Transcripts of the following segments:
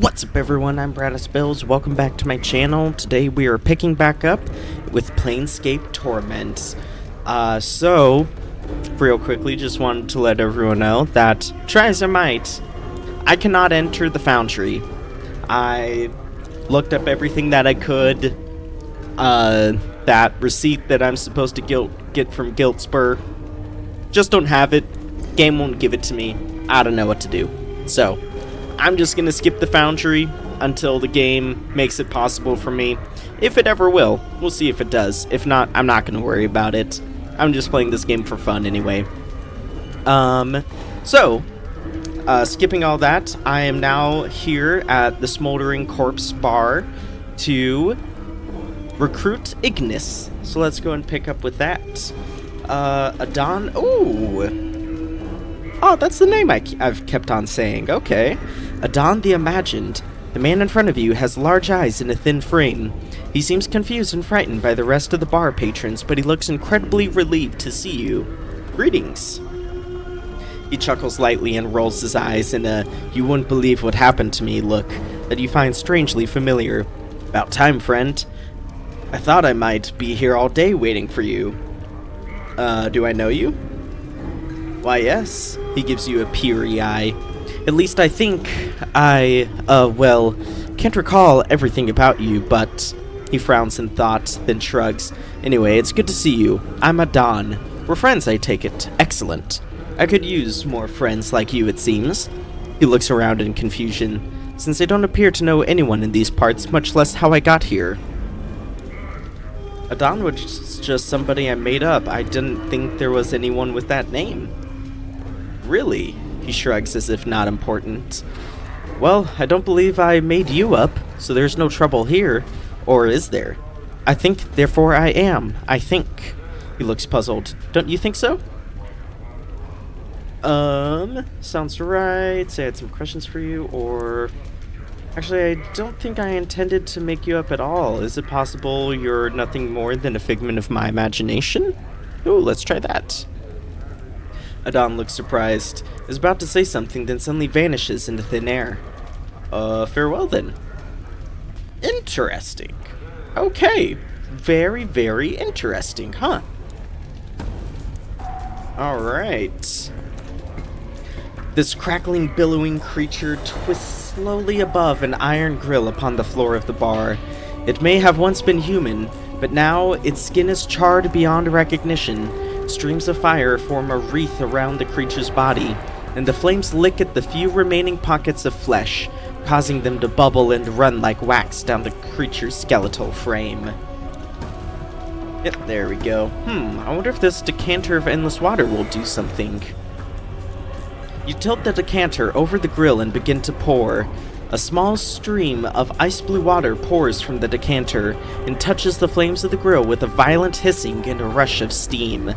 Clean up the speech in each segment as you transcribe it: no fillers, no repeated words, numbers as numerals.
What's up everyone, I'm Bills. Welcome back to my channel. Today we are picking back up with Planescape Torment. So, real quickly, just wanted to let everyone know that, try as I might, I cannot enter the Foundry. I looked up everything that I could. That receipt that I'm supposed to get from Guildspur, just don't have it. Game won't give it to me. I don't know what to do. So, I'm just going to skip the Foundry until the game makes it possible for me. If it ever will. We'll see if it does. If not, I'm not going to worry about it. I'm just playing this game for fun anyway. Skipping all that, I am now here at the Smoldering Corpse Bar to recruit Ignus. So let's go and pick up with that. Adon. Ooh! Oh, that's the name I've kept on saying. Okay. Adon the Imagined. The man in front of you has large eyes and a thin frame. He seems confused and frightened by the rest of the bar patrons, but he looks incredibly relieved to see you. Greetings. He chuckles lightly and rolls his eyes in a "you wouldn't believe what happened to me" look that you find strangely familiar. About time, friend. I thought I might be here all day waiting for you. Do I know you? Why, yes. He gives you a peery eye. At least I think can't recall everything about you, but... He frowns in thought, then shrugs. Anyway, it's good to see you. I'm Adon. We're friends, I take it. Excellent. I could use more friends like you, it seems. He looks around in confusion, since I don't appear to know anyone in these parts, much less how I got here. Adon was just somebody I made up. I didn't think there was anyone with that name. Really? He shrugs as if not important. Well, I don't believe I made you up, so there's no trouble here. Or is there? I think, therefore I am. I think. He looks puzzled. Don't you think so? Sounds right. Say I had some questions for you, or... Actually, I don't think I intended to make you up at all. Is it possible you're nothing more than a figment of my imagination? Ooh, let's try that. Adon looks surprised, is about to say something, then suddenly vanishes into thin air. Farewell then. Interesting. Okay. Very, very interesting, huh? Alright. This crackling, billowing creature twists slowly above an iron grill upon the floor of the bar. It may have once been human, but now its skin is charred beyond recognition. Streams of fire form a wreath around the creature's body, and the flames lick at the few remaining pockets of flesh, causing them to bubble and run like wax down the creature's skeletal frame. Yep, there we go. I wonder if this decanter of endless water will do something. You tilt the decanter over the grill and begin to pour. A small stream of ice blue water pours from the decanter and touches the flames of the grill with a violent hissing and a rush of steam.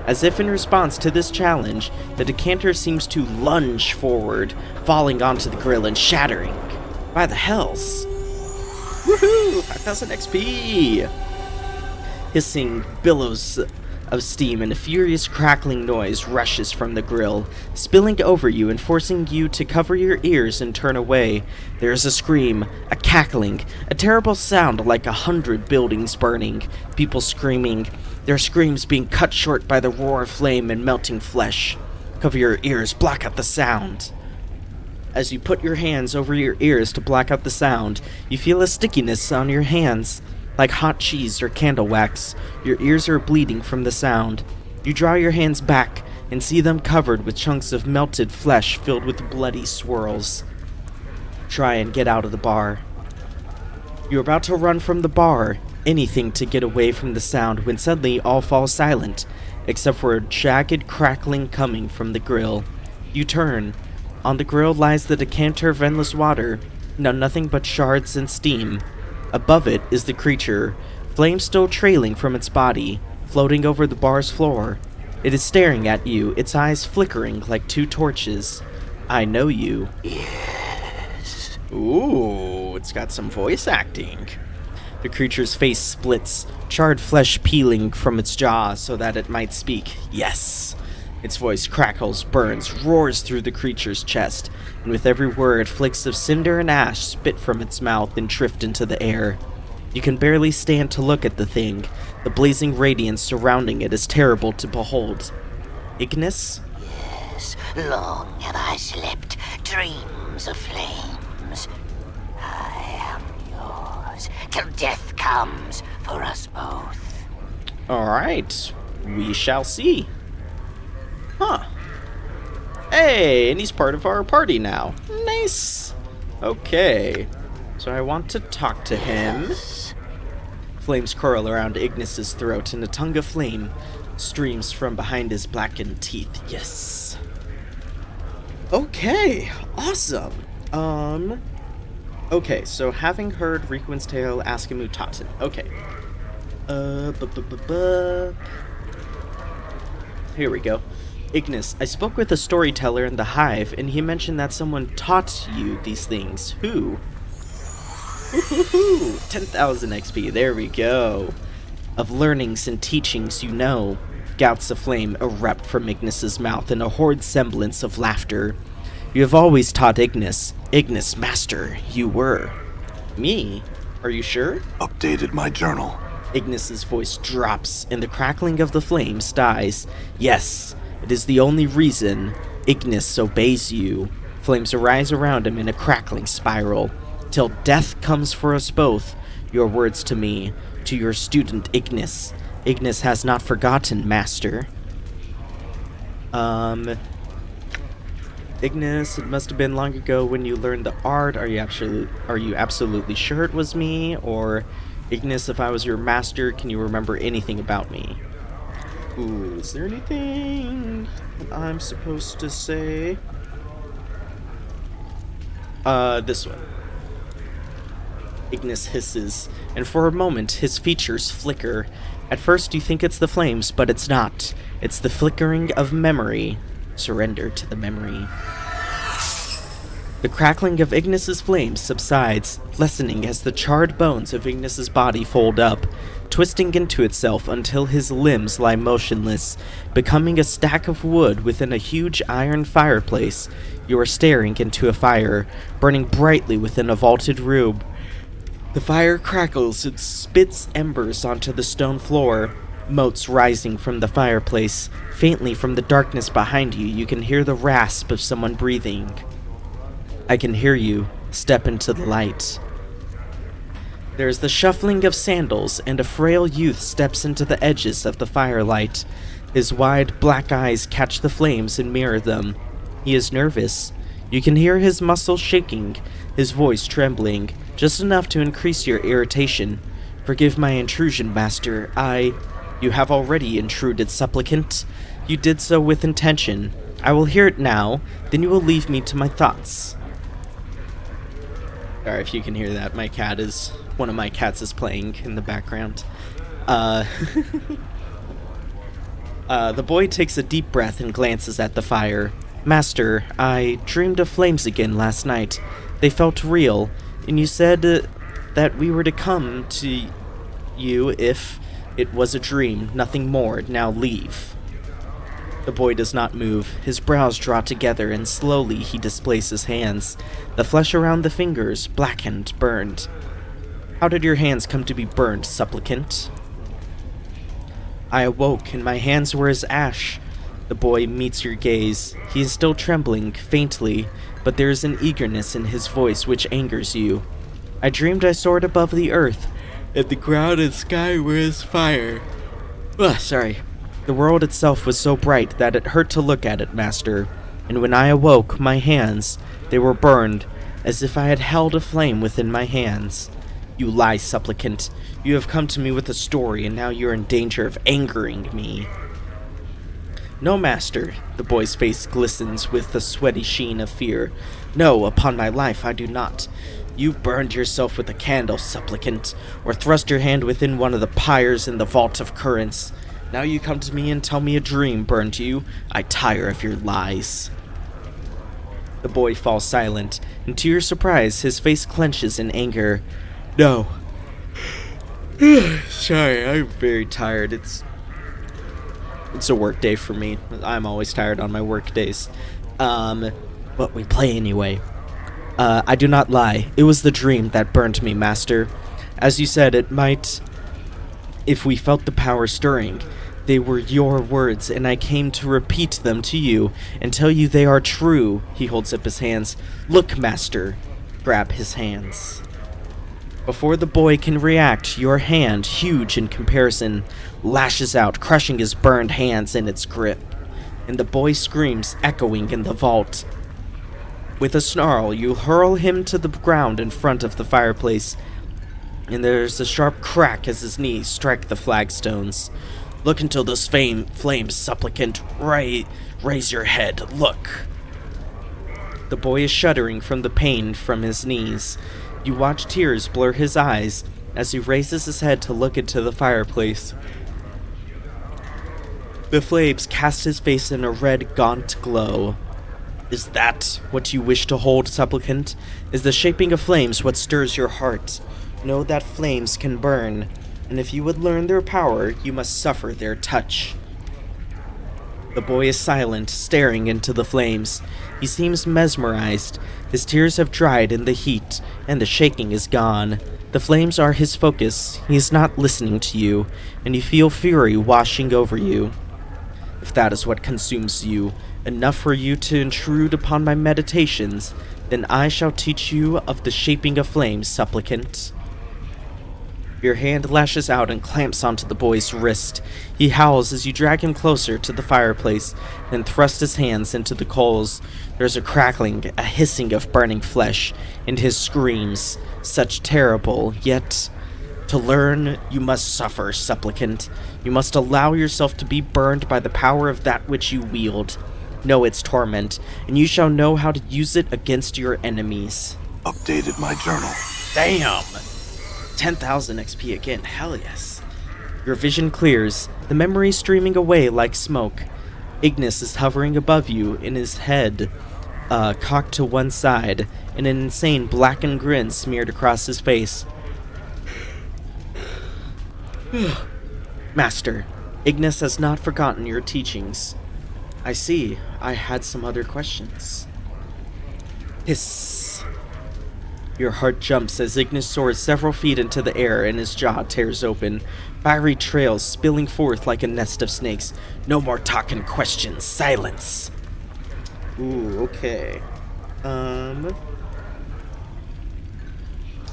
As if in response to this challenge, the decanter seems to lunge forward, falling onto the grill and shattering. By the hells! Woohoo! 5,000 XP! Hissing billows of steam and a furious crackling noise rushes from the grill, spilling over you and forcing you to cover your ears and turn away. There is a scream, a cackling, a terrible sound like 100 buildings burning, people screaming, their screams being cut short by the roar of flame and melting flesh. Cover your ears, block out the sound. As you put your hands over your ears to block out the sound, you feel a stickiness on your hands. Like hot cheese or candle wax, your ears are bleeding from the sound. You draw your hands back and see them covered with chunks of melted flesh filled with bloody swirls. Try and get out of the bar. You're about to run from the bar, anything to get away from the sound, when suddenly all falls silent, except for a jagged crackling coming from the grill. You turn. On the grill lies the decanter of endless water, now nothing but shards and steam. Above it is the creature, flame still trailing from its body, floating over the bar's floor. It is staring at you, its eyes flickering like two torches. I know you. Yes. Ooh, it's got some voice acting. The creature's face splits, charred flesh peeling from its jaw so that it might speak. Yes. Its voice crackles, burns, roars through the creature's chest, and with every word, flakes of cinder and ash spit from its mouth and drift into the air. You can barely stand to look at the thing. The blazing radiance surrounding it is terrible to behold. Ignus? Yes, long have I slept, dreams of flames. I am yours, till death comes for us both. Alright, we shall see. Huh. Hey, and he's part of our party now. Nice. Okay, so I want to talk to him. Flames curl around Ignus's throat, and a tongue of flame streams from behind his blackened teeth. Yes. Okay, awesome. Okay, so having heard Rikuin's tale, ask him Utatin. Okay. Here we go. Ignus, I spoke with a storyteller in the Hive, and he mentioned that someone taught you these things. Who? 10,000 XP, there we go. Of learnings and teachings you know. Gouts of flame erupt from Ignus's mouth in a horrid semblance of laughter. You have always taught Ignus. Ignus, master, you were. Me? Are you sure? Updated my journal. Ignus's voice drops, and the crackling of the flames dies. Yes, it is the only reason Ignus obeys you. Flames arise around him in a crackling spiral. Till death comes for us both. Your words to me, to your student Ignus. Ignus has not forgotten, master. Ignus, it must have been long ago when you learned the art. Are you absolutely sure it was me? Or, Ignus, if I was your master, can you remember anything about me? Ooh, is there anything that I'm supposed to say? This one. Ignus hisses, and for a moment his features flicker. At first you think it's the flames, but it's not. It's the flickering of memory. Surrender to the memory. The crackling of Ignus's flames subsides, lessening as the charred bones of Ignus's body fold up, twisting into itself until his limbs lie motionless, becoming a stack of wood within a huge iron fireplace. You are staring into a fire, burning brightly within a vaulted room. The fire crackles and spits embers onto the stone floor. Motes rising from the fireplace. Faintly from the darkness behind you, you can hear the rasp of someone breathing. I can hear you. Step into the light. There is the shuffling of sandals, and a frail youth steps into the edges of the firelight. His wide black eyes catch the flames and mirror them. He is nervous. You can hear his muscles shaking, his voice trembling, just enough to increase your irritation. Forgive my intrusion, master. You have already intruded, supplicant. You did so with intention. I will hear it now, then you will leave me to my thoughts. Sorry if you can hear that. One of my cats is playing in the background. The boy takes a deep breath and glances at the fire. Master, I dreamed of flames again last night. They felt real, and you said that we were to come to you if it was a dream, nothing more. Now leave. The boy does not move. His brows draw together, and slowly he displays his hands. The flesh around the fingers, blackened, burned. How did your hands come to be burned, supplicant? I awoke, and my hands were as ash. The boy meets your gaze. He is still trembling, faintly, but there is an eagerness in his voice which angers you. I dreamed I soared above the earth, and the ground and sky were as fire. Sorry. The world itself was so bright that it hurt to look at it, master. And when I awoke, my hands, they were burned, as if I had held a flame within my hands. You lie, supplicant. You have come to me with a story, and now you are in danger of angering me. No, master. The boy's face glistens with the sweaty sheen of fear. No, upon my life, I do not. You burned yourself with a candle, supplicant, or thrust your hand within one of the pyres in the vault of currents. Now you come to me and tell me a dream burned you. I tire of your lies. The boy falls silent, and to your surprise, his face clenches in anger. No. Sorry, I'm very tired. It's a work day for me. I'm always tired on my work days. But we play anyway. I do not lie. It was the dream that burned me, Master. As you said, it might... If we felt the power stirring, they were your words, and I came to repeat them to you and tell you they are true. He holds up his hands. Look, Master. Grab his hands. Before the boy can react, your hand, huge in comparison, lashes out, crushing his burned hands in its grip, and the boy screams, echoing in the vault. With a snarl, you hurl him to the ground in front of the fireplace, and there's a sharp crack as his knees strike the flagstones. Look until those flames, supplicant. Raise your head. Look. The boy is shuddering from the pain from his knees. You watch tears blur his eyes as he raises his head to look into the fireplace. The flames cast his face in a red, gaunt glow. Is that what you wish to hold, supplicant? Is the shaping of flames what stirs your heart? Know that flames can burn, and if you would learn their power, you must suffer their touch. The boy is silent, staring into the flames. He seems mesmerized. His tears have dried in the heat, and the shaking is gone. The flames are his focus. He is not listening to you, and you feel fury washing over you. If that is what consumes you, enough for you to intrude upon my meditations, then I shall teach you of the shaping of flames, supplicant. Your hand lashes out and clamps onto the boy's wrist. He howls as you drag him closer to the fireplace, then thrust his hands into the coals. There's a crackling, a hissing of burning flesh, and his screams, such terrible, yet... To learn, you must suffer, supplicant. You must allow yourself to be burned by the power of that which you wield. Know its torment, and you shall know how to use it against your enemies. Updated my journal. Damn! 10,000 XP again, hell yes. Your vision clears, the memory streaming away like smoke. Ignus is hovering above you, in his head cocked to one side, and an insane blackened grin smeared across his face. Master, Ignus has not forgotten your teachings. I see. I had some other questions. Hiss. Your heart jumps as Ignus soars several feet into the air and his jaw tears open. Fiery trails spilling forth like a nest of snakes. No more talking questions. Silence. Ooh, okay.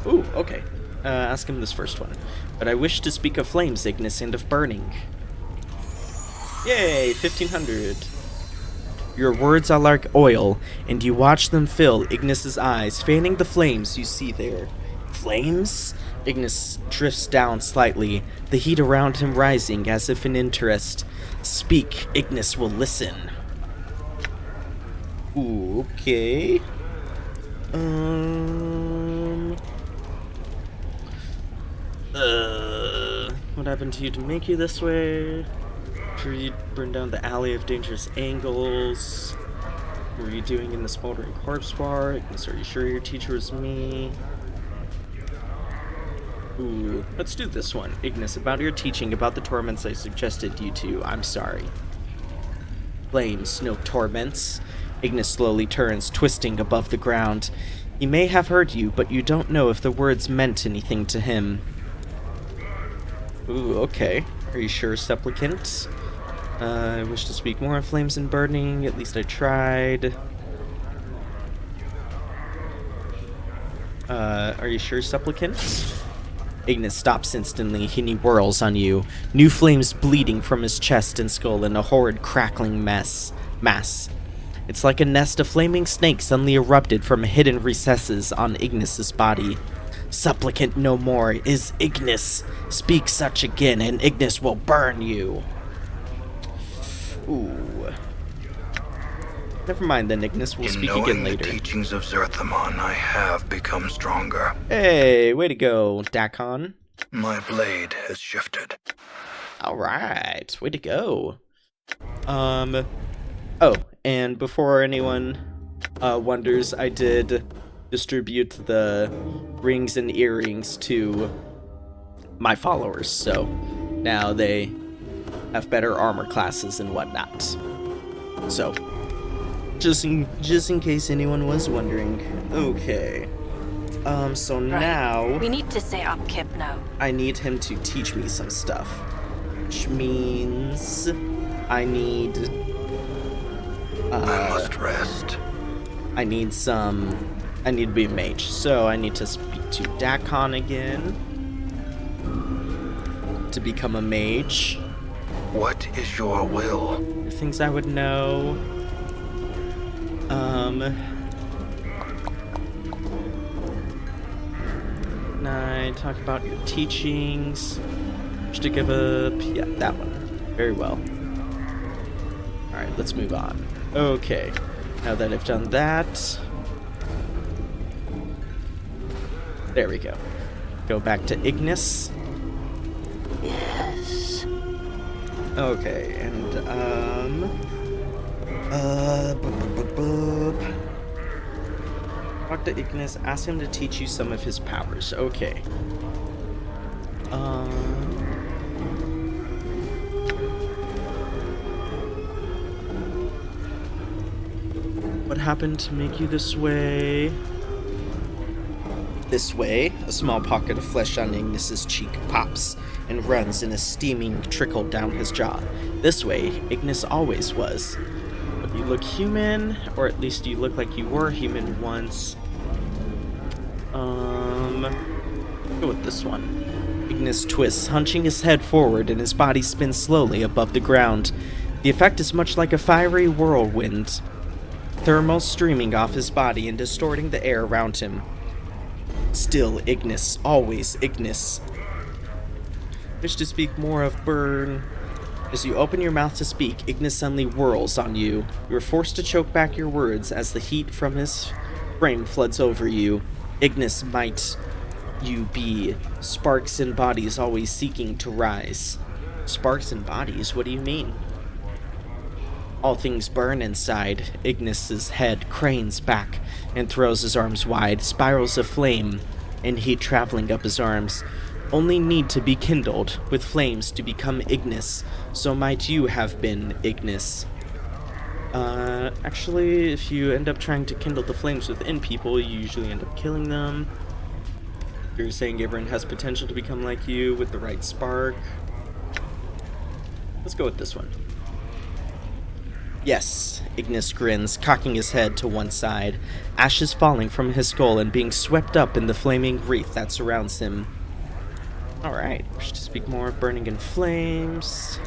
Ooh, okay. Ask him this first one. But I wish to speak of flames, Ignus, and of burning. Yay, 1500. Your words are like oil, and you watch them fill Ignus's eyes, fanning the flames you see there. Flames? Ignus drifts down slightly, the heat around him rising as if in interest. Speak, Ignus will listen. Ooh, okay. What happened to you to make you this way? Sure you burned down the alley of dangerous angles. What were you doing in the smoldering corpse bar? Ignus, are you sure your teacher was me? Ooh, let's do this one. Ignus, about your teaching about the torments I suggested you to, I'm sorry. Flames, no torments. Ignus slowly turns, twisting above the ground. He may have heard you, but you don't know if the words meant anything to him. Ooh, okay. Are you sure, supplicant? I wish to speak more of flames and burning. At least I tried. Are you sure, supplicant? Ignus stops instantly, and he whirls on you. New flames bleeding from his chest and skull in a horrid crackling mass. It's like a nest of flaming snakes suddenly erupted from hidden recesses on Ignus's body. Supplicant no more is Ignus. Speak such again, and Ignus will burn you. Ooh. Never mind then, Ignus. We'll speak again later. In knowing the teachings of Zerthamon, I have become stronger. Hey, way to go, Dakon. My blade has shifted. Alright, way to go. Oh, and before anyone wonders, I did distribute the rings and earrings to my followers, so now they have better armor classes and whatnot. So, just in case anyone was wondering. Okay. So now We need to say up Kip now. I need him to teach me some stuff. Which means I need I must rest. I need to be a mage. So I need to speak to Dakon again to become a mage. What is your will? Things I would know. Can I talk about your teachings? Just to give a... yeah, that one. Very well. Alright, let's move on. Okay. Now that I've done that... there we go. Go back to Ignus. Yes. Okay, and, talk to Ignus, ask him to teach you some of his powers. Okay. What happened to make you this way? This way, a small pocket of flesh on Ignus's cheek pops and runs in a steaming trickle down his jaw. This way, Ignus always was. But you look human, or at least you look like you were human once. Go with this one. Ignus twists, hunching his head forward, and his body spins slowly above the ground. The effect is much like a fiery whirlwind, thermal streaming off his body and distorting the air around him. Still Ignus, always Ignus. Wish to speak more of burn. As you open your mouth to speak, Ignus suddenly whirls on you. You are forced to choke back your words as the heat from his frame floods over you. Ignus, might you be sparks and bodies always seeking to rise. Sparks and bodies? What do you mean? All things burn inside. Ignus's head cranes back and throws his arms wide, spirals of flame and heat traveling up his arms. Only need to be kindled with flames to become Ignus, so might you have been Ignus. Actually, if you end up trying to kindle the flames within people, you usually end up killing them. You're saying everyone has potential to become like you with the right spark. Let's go with this one. Yes, Ignus grins, cocking his head to one side, ashes falling from his skull and being swept up in the flaming wreath that surrounds him. Alright, wish to speak more of burning in flames.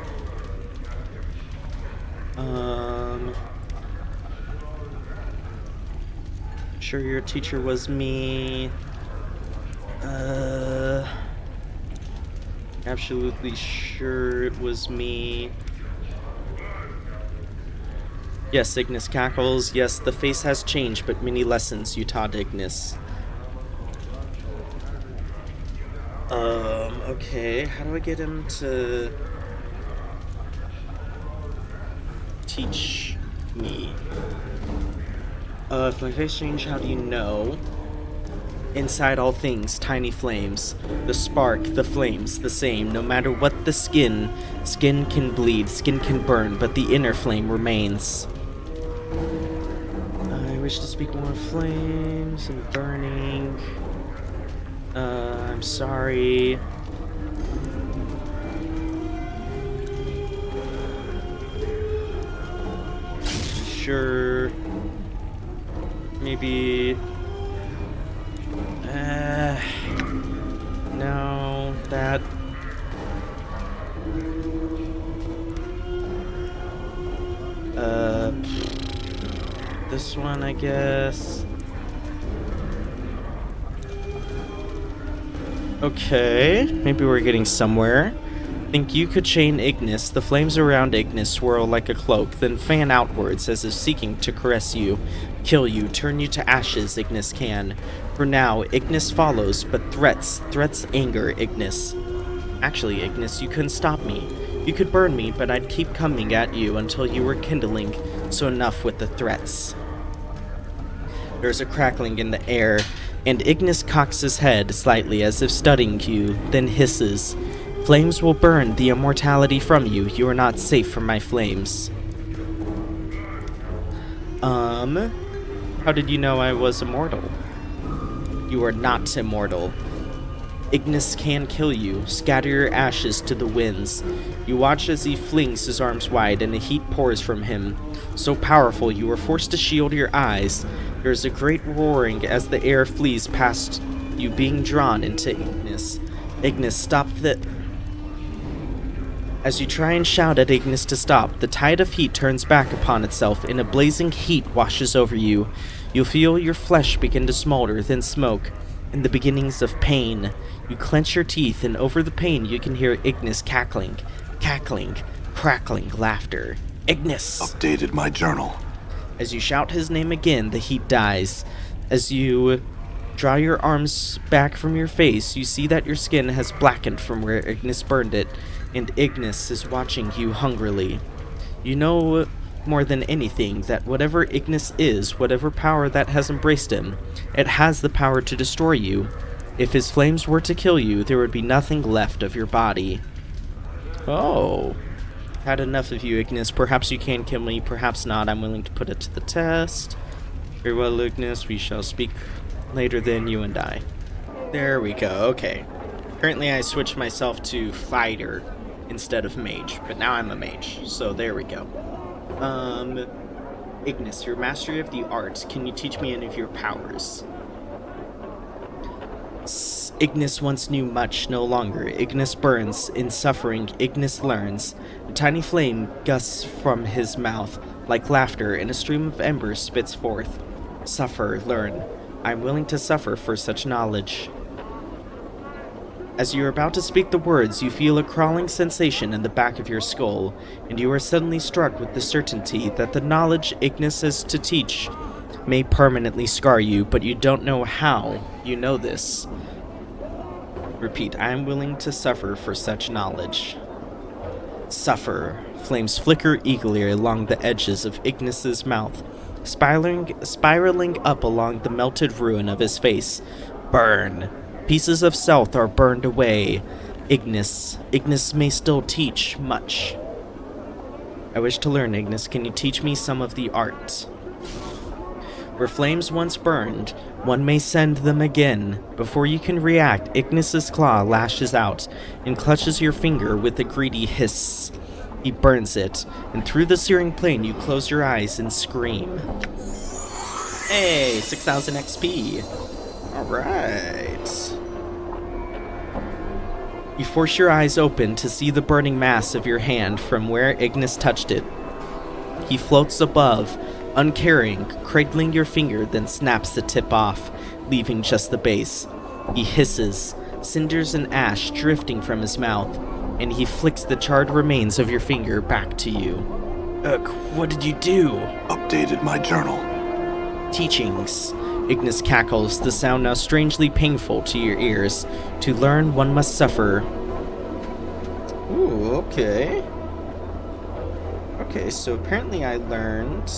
Sure your teacher was me. Absolutely sure it was me. Yes, Ignus cackles. Yes, the face has changed, but many lessons you taught Ignus. Okay, how do I get him to teach me? If my face changed, how do you know? Inside all things, tiny flames. The spark, the flames, the same. No matter what the skin. Skin can bleed, skin can burn, but the inner flame remains. I wish to speak more of flames and burning. I'm sorry. Sure. Maybe... no, that... this one, I guess. Okay, maybe we're getting somewhere. Think you could chain Ignus. The flames around Ignus swirl like a cloak, then fan outwards as if seeking to caress you, kill you, turn you to ashes. Ignus can. For now, Ignus follows, but threats anger Ignus. Actually, Ignus, you couldn't stop me. You could burn me, but I'd keep coming at you until you were kindling, so enough with the threats. There's a crackling in the air, and Ignus cocks his head slightly as if studying you, then hisses. Flames will burn the immortality from you. You are not safe from my flames. How did you know I was immortal? You are not immortal. Ignus can kill you. Scatter your ashes to the winds. You watch as he flings his arms wide and a heat pours from him. So powerful you are forced to shield your eyes. There is a great roaring as the air flees past you, being drawn into Ignus. Ignus, stop the... As you try and shout at Ignus to stop, the tide of heat turns back upon itself and a blazing heat washes over you. You feel your flesh begin to smolder, then smoke, and the beginnings of pain. You clench your teeth, and over the pain you can hear Ignus cackling, crackling laughter. Ignus! Updated my journal. As you shout his name again, the heat dies. As you draw your arms back from your face, you see that your skin has blackened from where Ignus burned it, and Ignus is watching you hungrily. You know more than anything that whatever Ignus is, whatever power that has embraced him, it has the power to destroy you. If his flames were to kill you, there would be nothing left of your body. Oh. Had enough of you, Ignus. Perhaps you can kill me, perhaps not. I'm willing to put it to the test. Very well, Ignus. We shall speak later then, you and I. There we go. Okay. Currently I switched myself to fighter instead of mage, but now I'm a mage, so there we go. Ignus, your mastery of the art, can you teach me any of your powers? Ignus once knew much, no longer. Ignus burns. In suffering, Ignus learns. A tiny flame gusts from his mouth, like laughter, and a stream of embers spits forth. Suffer, learn. I am willing to suffer for such knowledge. As you are about to speak the words, you feel a crawling sensation in the back of your skull, and you are suddenly struck with the certainty that the knowledge Ignus is to teach may permanently scar you, but you don't know how. You know this. Repeat, I am willing to suffer for such knowledge. Suffer. Flames flicker eagerly along the edges of Ignus's mouth, spiraling up along the melted ruin of his face. Burn. Pieces of self are burned away. Ignus may still teach much. I wish to learn, Ignus. Can you teach me some of the art? Where flames once burned, one may send them again. Before you can react, Ignus's claw lashes out and clutches your finger with a greedy hiss. He burns it, and through the searing plane you close your eyes and scream. Hey, 6,000 XP. Alright. You force your eyes open to see the burning mass of your hand from where Ignus touched it. He floats above, uncaring, cradling your finger, then snaps the tip off, leaving just the base. He hisses, cinders and ash drifting from his mouth, and he flicks the charred remains of your finger back to you. Ugh, what did you do? Updated my journal. Teachings. Ignus cackles, the sound now strangely painful to your ears. To learn, one must suffer. Ooh, okay. Okay, so apparently I learned,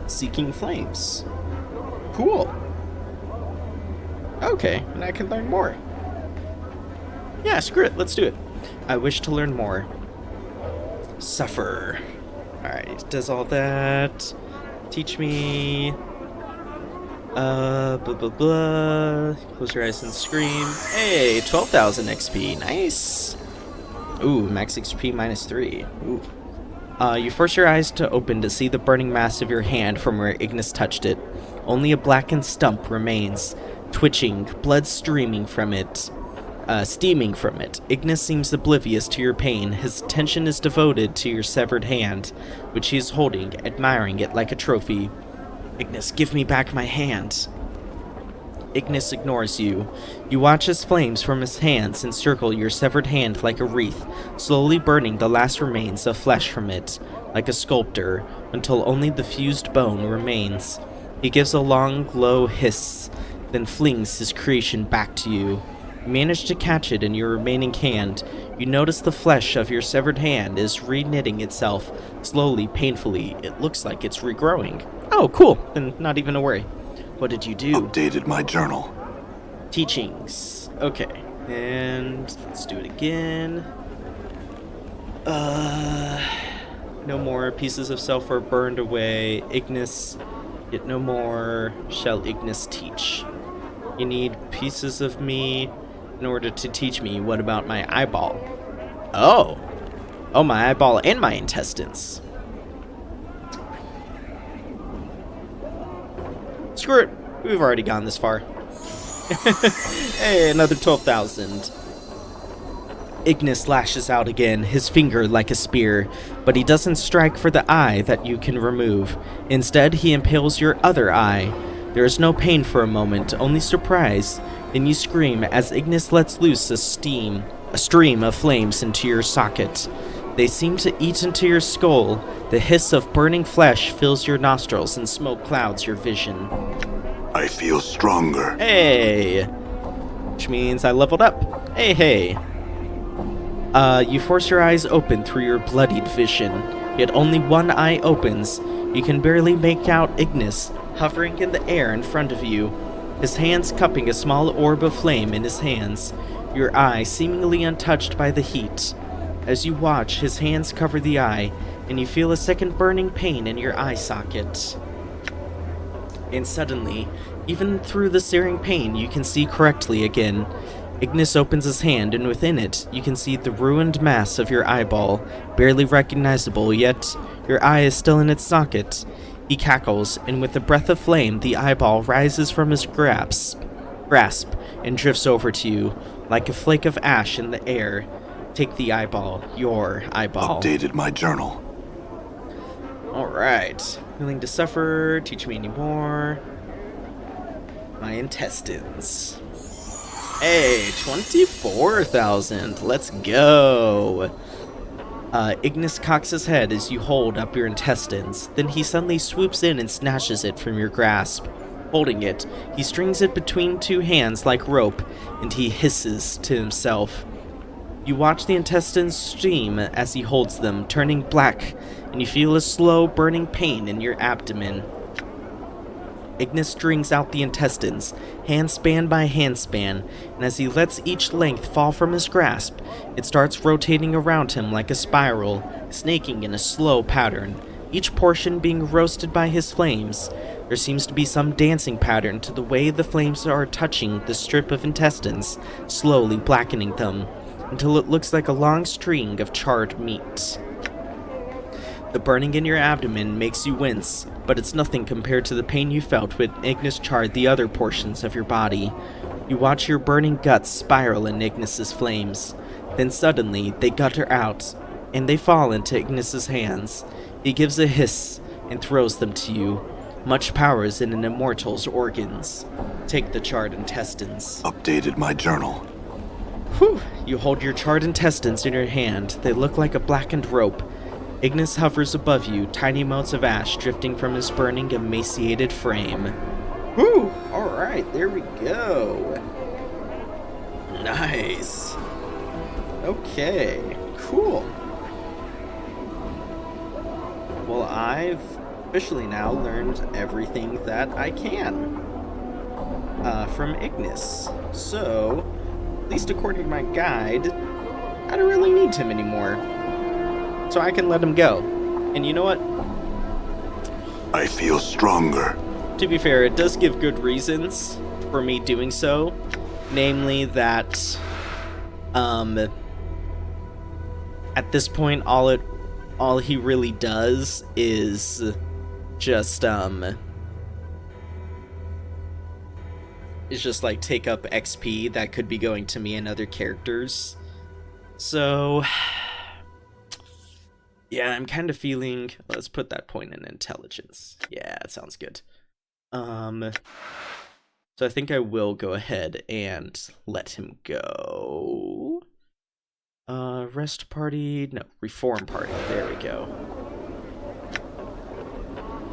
Seeking Flames. Cool. Okay, and I can learn more. Yeah, screw it, let's do it. I wish to learn more. Suffer. Alright, does all that. Teach me. Blah blah blah. Close your eyes and scream. Hey, 12,000 XP. Nice. Ooh, max XP minus 3. Ooh. You force your eyes to open to see the burning mass of your hand from where Ignus touched it. Only a blackened stump remains, twitching, blood streaming from it. Steaming from it. Ignus seems oblivious to your pain. His attention is devoted to your severed hand, which he is holding, admiring it like a trophy. Ignus, give me back my hand. Ignus ignores you. You watch as flames from his hands encircle your severed hand like a wreath, slowly burning the last remains of flesh from it, like a sculptor, until only the fused bone remains. He gives a long, low hiss, then flings his creation back to you. You manage to catch it in your remaining hand. You notice the flesh of your severed hand is re-knitting itself, slowly, painfully. It looks like it's regrowing. Oh, cool. Then not even a worry. What did you do? Updated my journal. Teachings. Okay. And let's do it again. No more pieces of self are burned away. Ignus, yet no more shall Ignus teach. You need pieces of me in order to teach me. What about my eyeball? Oh, my eyeball and my intestines. Screw it. We've already gone this far. Hey, another 12,000. Ignus lashes out again, his finger like a spear, but he doesn't strike for the eye that you can remove. Instead, he impales your other eye. There is no pain for a moment, only surprise. Then you scream as Ignus lets loose a stream of flames into your socket. They seem to eat into your skull. The hiss of burning flesh fills your nostrils and smoke clouds your vision. I feel stronger. Hey! Which means I leveled up. Hey. You force your eyes open through your bloodied vision, yet only one eye opens. You can barely make out Ignus, hovering in the air in front of you, his hands cupping a small orb of flame in his hands, your eye seemingly untouched by the heat. As you watch, his hands cover the eye, and you feel a second burning pain in your eye socket. And suddenly, even through the searing pain, you can see correctly again. Ignus opens his hand, and within it, you can see the ruined mass of your eyeball, barely recognizable, yet your eye is still in its socket. He cackles, and with a breath of flame, the eyeball rises from his grasp, and drifts over to you, like a flake of ash in the air. Take the eyeball, your eyeball. Updated my journal. Alright. Willing to suffer, teach me anymore. My intestines. Hey, 24,000. Let's go. Ignus cocks his head as you hold up your intestines. Then he suddenly swoops in and snatches it from your grasp. Holding it, he strings it between two hands like rope, and he hisses to himself. You watch the intestines steam as he holds them, turning black, and you feel a slow, burning pain in your abdomen. Ignus strings out the intestines, handspan by handspan, and as he lets each length fall from his grasp, it starts rotating around him like a spiral, snaking in a slow pattern, each portion being roasted by his flames. There seems to be some dancing pattern to the way the flames are touching the strip of intestines, slowly blackening them, until it looks like a long string of charred meat. The burning in your abdomen makes you wince, but it's nothing compared to the pain you felt when Ignus charred the other portions of your body. You watch your burning guts spiral in Ignus's flames. Then suddenly, they gutter out, and they fall into Ignus's hands. He gives a hiss and throws them to you. Much power is in an immortal's organs. Take the charred intestines. Updated my journal. Whew! You hold your charred intestines in your hand. They look like a blackened rope. Ignus hovers above you, tiny motes of ash drifting from his burning, emaciated frame. Whew! Alright, there we go. Nice. Okay, cool. Well, I've officially now learned everything that I can from Ignus. So, at least according to my guide, I don't really need him anymore. So I can let him go. And you know what? I feel stronger. To be fair, it does give good reasons for me doing so. Namely that, at this point, all he really does is just like take up XP that could be going to me and other characters. So yeah, I'm kind of feeling, let's put that point in intelligence. Yeah, it sounds good. So I think I will go ahead and let him go. Rest party, no, reform party, there we go.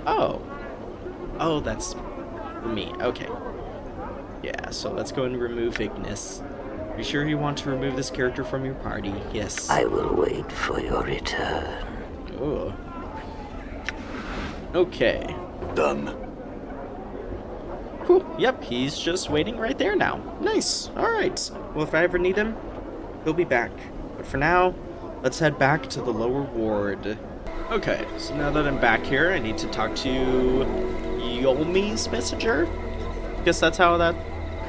Oh, that's for me, okay. Yeah, so let's go and remove Ignus. Are you sure you want to remove this character from your party? Yes. I will wait for your return. Oh. Okay. Done. Whew. Yep, he's just waiting right there now. Nice. Alright. Well, if I ever need him, he'll be back. But for now, let's head back to the lower ward. Okay, so now that I'm back here, I need to talk to Yomi's messenger? Guess that's how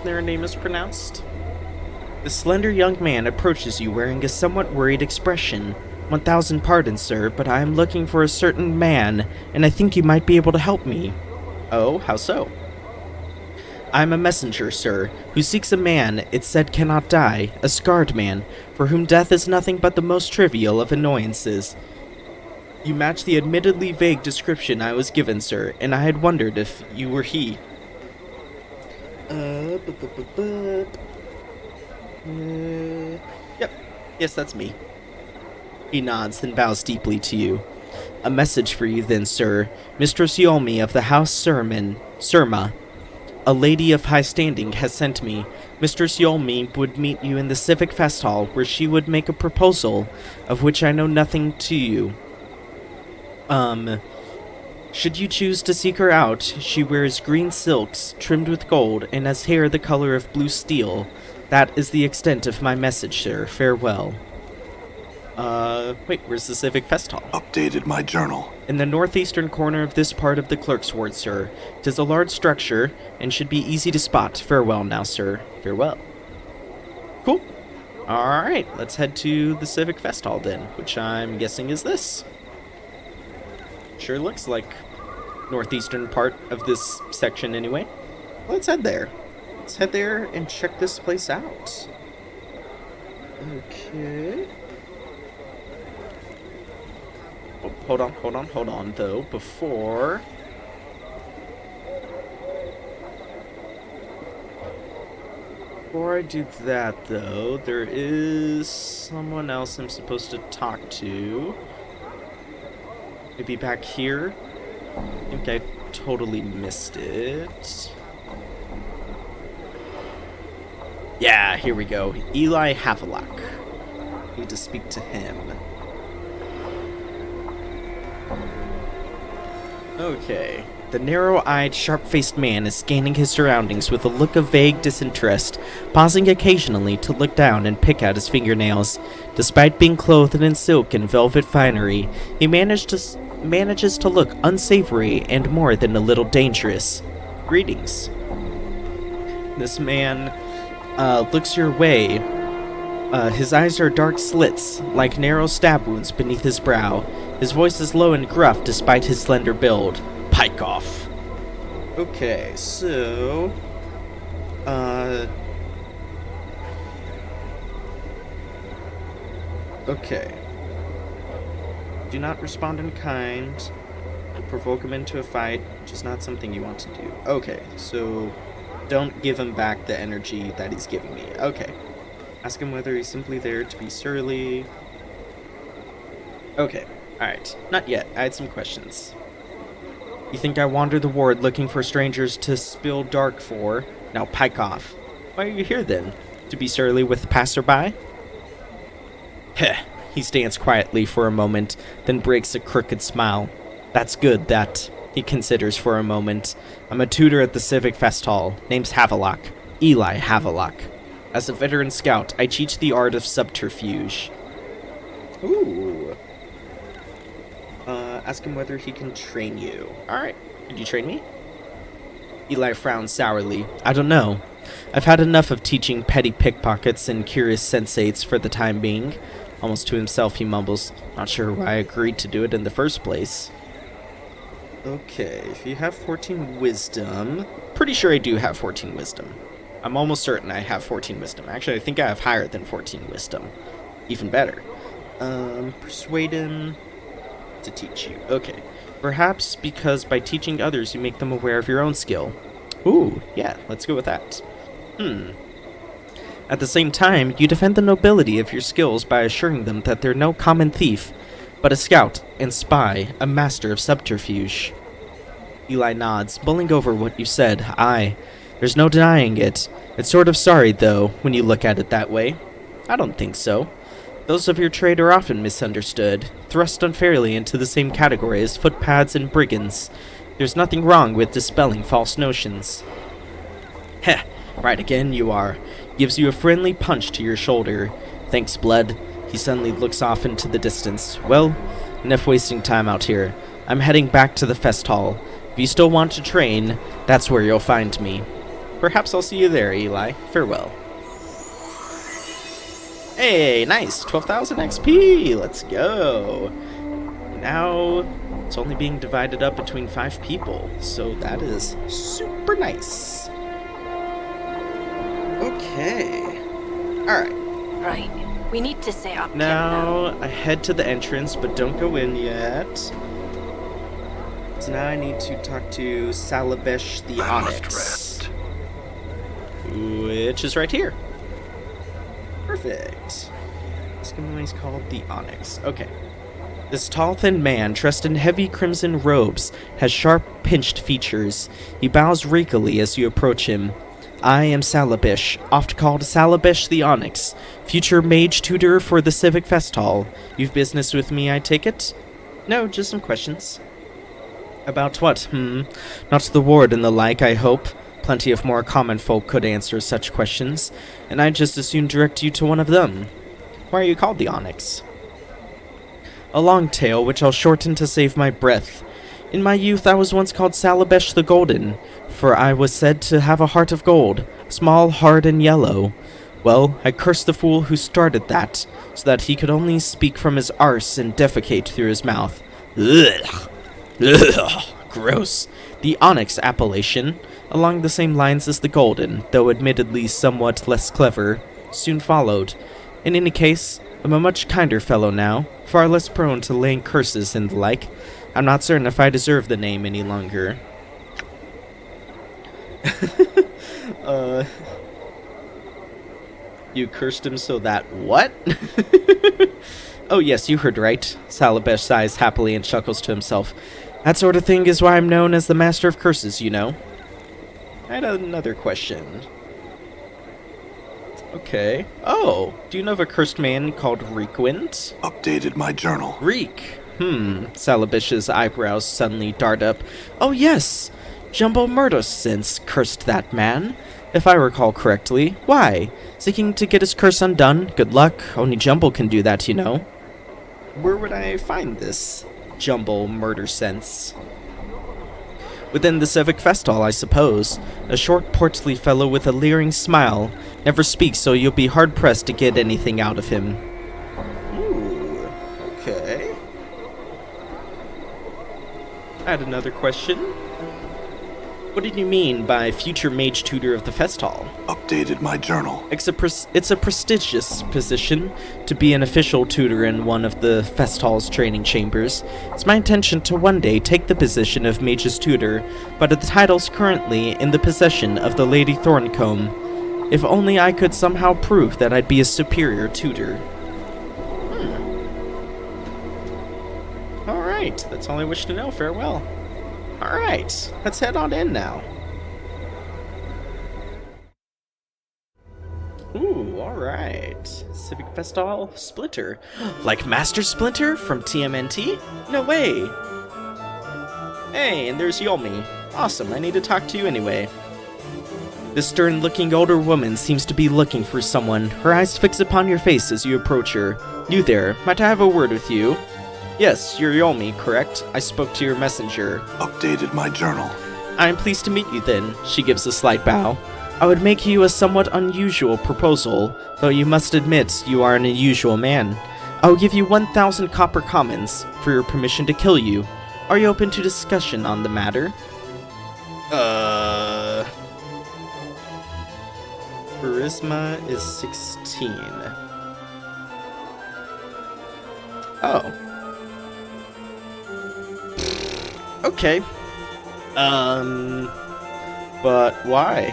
their name is pronounced. The slender young man approaches you wearing a somewhat worried expression. 1,000 pardons, sir, but I am looking for a certain man, and I think you might be able to help me. Oh, how so? I am a messenger, sir, who seeks a man it said cannot die, a scarred man, for whom death is nothing but the most trivial of annoyances. You match the admittedly vague description I was given, sir, and I had wondered if you were he. Yep. Yes, that's me. He nods, then bows deeply to you. A message for you, then, sir. Mistress Yomi of the House Surma, a lady of high standing, has sent me. Mistress Yomi would meet you in the Civic Festhall, where she would make a proposal, of which I know nothing to you. Should you choose to seek her out, she wears green silks, trimmed with gold, and has hair the color of blue steel. That is the extent of my message, sir. Farewell. Wait, where's the Civic Festhall? Updated my journal. In the northeastern corner of this part of the Clerk's Ward, sir. 'Tis a large structure, and should be easy to spot. Farewell now, sir. Farewell. Cool. Alright, let's head to the Civic Festhall then, which I'm guessing is this. Sure looks like northeastern part of this section anyway. Let's head there. Let's head there and check this place out. Okay. Oh, hold on, though, before I do that, though, there is someone else I'm supposed to talk to. Maybe back here? I think I totally missed it. Yeah, here we go. Eli Havelock. Need to speak to him. Okay. The narrow-eyed, sharp-faced man is scanning his surroundings with a look of vague disinterest, pausing occasionally to look down and pick at his fingernails. Despite being clothed in silk and velvet finery, he manages to look unsavory and more than a little dangerous. Greetings. This man looks your way. His eyes are dark slits, like narrow stab wounds beneath his brow. His voice is low and gruff despite his slender build. Pike off. Okay, so... Okay. Do not respond in kind. To provoke him into a fight, which is not something you want to do. Okay, so... Don't give him back the energy that he's giving me. Okay. Ask him whether he's simply there to be surly. Okay, alright. Not yet. I had some questions. You think I wander the ward looking for strangers to spill dark for? Now pike off. Why are you here then? To be surly with passerby? Heh. He stands quietly for a moment, then breaks a crooked smile. That's good, that. He considers for a moment. I'm a tutor at the Civic Festhall. Name's Havelock. Eli Havelock. As a veteran scout, I teach the art of subterfuge. Ooh. Ask him whether he can train you. Alright. Could you train me? Eli frowns sourly. I don't know. I've had enough of teaching petty pickpockets and curious sensates for the time being. Almost to himself he mumbles. Not sure why I agreed to do it in the first place. Okay, if you have 14 wisdom... Pretty sure I do have 14 wisdom. I'm almost certain I have 14 wisdom. Actually, I think I have higher than 14 wisdom. Even better. Persuade him to teach you. Okay. Perhaps because by teaching others you make them aware of your own skill. Ooh, yeah, let's go with that. At the same time, you defend the nobility of your skills by assuring them that they're no common thief, but a scout and spy, a master of subterfuge. Eli nods, mulling over what you said. Aye, there's no denying it. It's sort of sorry, though, when you look at it that way. I don't think so. Those of your trade are often misunderstood, thrust unfairly into the same category as footpads and brigands. There's nothing wrong with dispelling false notions. Heh, right again you are. Gives you a friendly punch to your shoulder. Thanks, Blood. He suddenly looks off into the distance. Well, enough wasting time out here. I'm heading back to the Festhall. If you still want to train, that's where you'll find me. Perhaps I'll see you there, Eli. Farewell. Hey, nice! 12,000 XP! Let's go! Now, it's only being divided up between 5 people, so that is super nice. Okay. Alright. Right. We need to say up Now, I head to the entrance, but don't go in yet. So now I need to talk to Salabesh the I must Onyx. rest. Which is right here. Perfect. This guy is called the Onyx. Okay. This tall, thin man, dressed in heavy crimson robes, has sharp, pinched features. He bows regally as you approach him. I am Salabesh, oft called Salabesh the Onyx, future mage tutor for the Civic Festhall. You've business with me, I take it? No, just some questions. About what? Not the ward and the like, I hope. Plenty of more common folk could answer such questions, and I'd just as soon direct you to one of them. Why are you called the Onyx? A long tale, which I'll shorten to save my breath. In my youth, I was once called Salabesh the Golden, for I was said to have a heart of gold, small, hard, and yellow. Well, I cursed the fool who started that, so that he could only speak from his arse and defecate through his mouth. Ugh. Ugh. Gross. The Onyx appellation, along the same lines as the Golden, though admittedly somewhat less clever, soon followed. In any case, I'm a much kinder fellow now, far less prone to laying curses and the like. I'm not certain if I deserve the name any longer. You cursed him so that what? Oh yes, you heard right. Salabesh sighs happily and chuckles to himself. That sort of thing is why I'm known as the Master of Curses, you know. I had another question. Okay. Oh, do you know of a cursed man called Reekwind? Updated my journal. Reek. Salabesh's eyebrows suddenly dart up. Oh yes! Jumbo Murdersense cursed that man. If I recall correctly. Why? Seeking to get his curse undone? Good luck. Only Jumbo can do that, you know. Where would I find this Jumbo Murdersense? Within the Civic Festhall, I suppose. A short, portly fellow with a leering smile. Never speaks, so you'll be hard-pressed to get anything out of him. Ooh, okay. I had another question. What did you mean by future mage tutor of the Festhall? Updated my journal. It's a prestigious position to be an official tutor in one of the Festhall's training chambers. It's my intention to one day take the position of mage's tutor, but the title's currently in the possession of the Lady Thorncombe. If only I could somehow prove that I'd be a superior tutor. Alright, that's all I wish to know. Farewell. Alright, let's head on in now. Ooh, alright. Civic Festhall Splitter. Like Master Splinter from TMNT? No way! Hey, and there's Yomi. Awesome, I need to talk to you anyway. This stern-looking older woman seems to be looking for someone. Her eyes fix upon your face as you approach her. You there, might I have a word with you? Yes, you're Yomi, correct? I spoke to your messenger. Updated my journal. I am pleased to meet you then, she gives a slight bow. I would make you a somewhat unusual proposal, though you must admit you are an unusual man. I will give you 1,000 copper commons for your permission to kill you. Are you open to discussion on the matter? Charisma is 16. Oh. Okay. But why?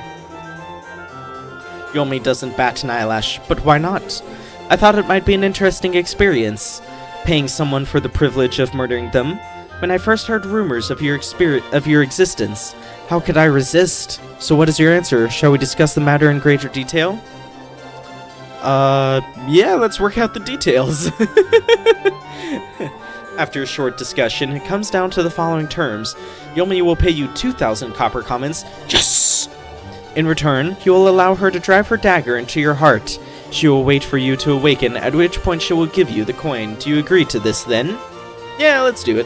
Yomi doesn't bat an eyelash, but why not? I thought it might be an interesting experience, paying someone for the privilege of murdering them. When I first heard rumors of your existence, how could I resist? So what is your answer? Shall we discuss the matter in greater detail? Yeah, let's work out the details. After a short discussion, it comes down to the following terms. Yomi will pay you 2,000 copper commons. Yes! In return, you will allow her to drive her dagger into your heart. She will wait for you to awaken, at which point she will give you the coin. Do you agree to this, then? Yeah, let's do it.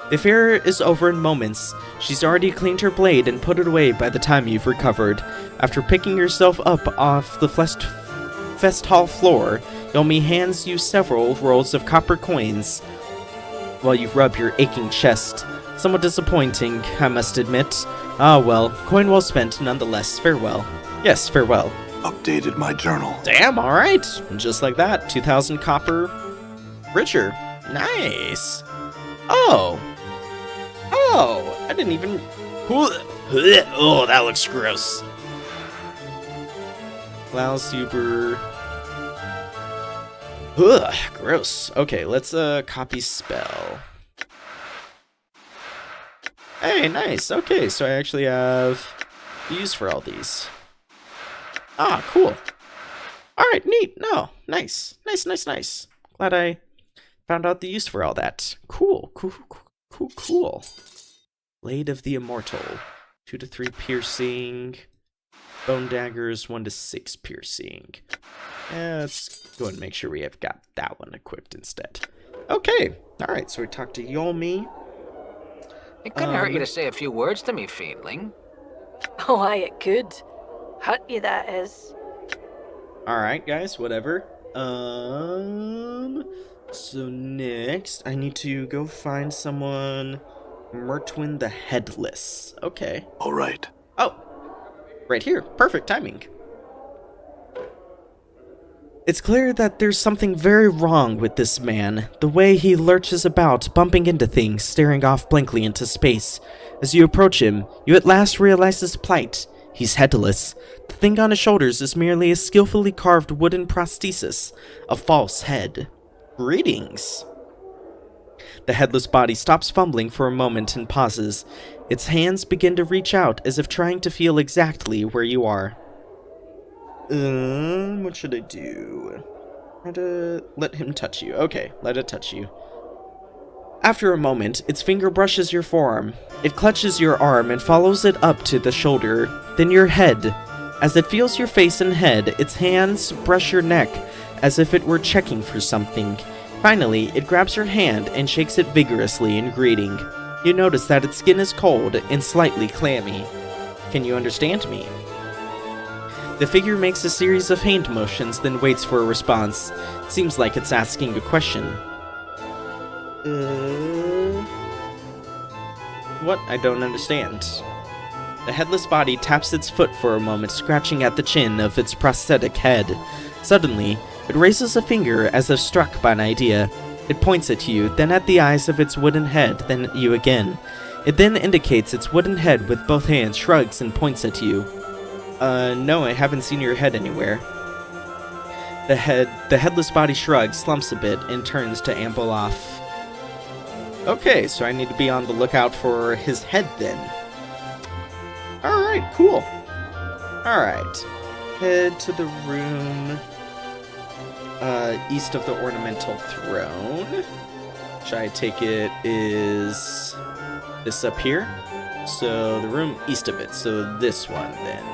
The affair is over in moments. She's already cleaned her blade and put it away by the time you've recovered. After picking yourself up off the Festhall floor, Yomi hands you several rolls of copper coins while you rub your aching chest. Somewhat disappointing, I must admit. Ah well, coin well spent nonetheless. Farewell. Yes, farewell. Updated my journal. Damn, alright. Just like that, 2,000 copper richer. Nice. Oh, I didn't even... Oh, that looks gross. Lausuber. Ugh, gross. Okay, let's copy spell. Hey, nice. Okay, so I actually have use for all these. Ah, cool. Alright, neat. No, nice. Nice. Glad I found out the use for all that. Cool. Blade of the Immortal. 2 to 3 piercing. Bone daggers, 1 to 6 piercing. Let's go ahead and make sure we have got that one equipped instead. Okay. Alright, so we talked to Yomi. It couldn't hurt you to say a few words to me, Fiendling. Oh, aye, it could. Hurt you, that is. Alright, guys, whatever. So next, I need to go find someone... Mertwin the Headless. Okay. All right. Oh, right here. Perfect timing. It's clear that there's something very wrong with this man. The way he lurches about, bumping into things, staring off blankly into space. As you approach him, you at last realize his plight. He's headless. The thing on his shoulders is merely a skillfully carved wooden prosthesis, a false head. Greetings. The headless body stops fumbling for a moment and pauses. Its hands begin to reach out as if trying to feel exactly where you are. What should I do? Try to let him touch you. Okay, let it touch you. After a moment, its finger brushes your forearm. It clutches your arm and follows it up to the shoulder, then your head. As it feels your face and head, its hands brush your neck as if it were checking for something. Finally, it grabs your hand and shakes it vigorously in greeting. You notice that its skin is cold and slightly clammy. Can you understand me? The figure makes a series of hand motions, then waits for a response. It seems like it's asking a question. What? I don't understand. The headless body taps its foot for a moment, scratching at the chin of its prosthetic head. Suddenly, it raises a finger as if struck by an idea. It points at you, then at the eyes of its wooden head, then at you again. It then indicates its wooden head with both hands, shrugs, and points at you. No, I haven't seen your head anywhere. The headless body shrugs, slumps a bit, and turns to amble off. Okay, so I need to be on the lookout for his head then. Alright, cool. Alright. Head to the room east of the ornamental throne. Which I take it is this up here. So the room east of it. So this one then.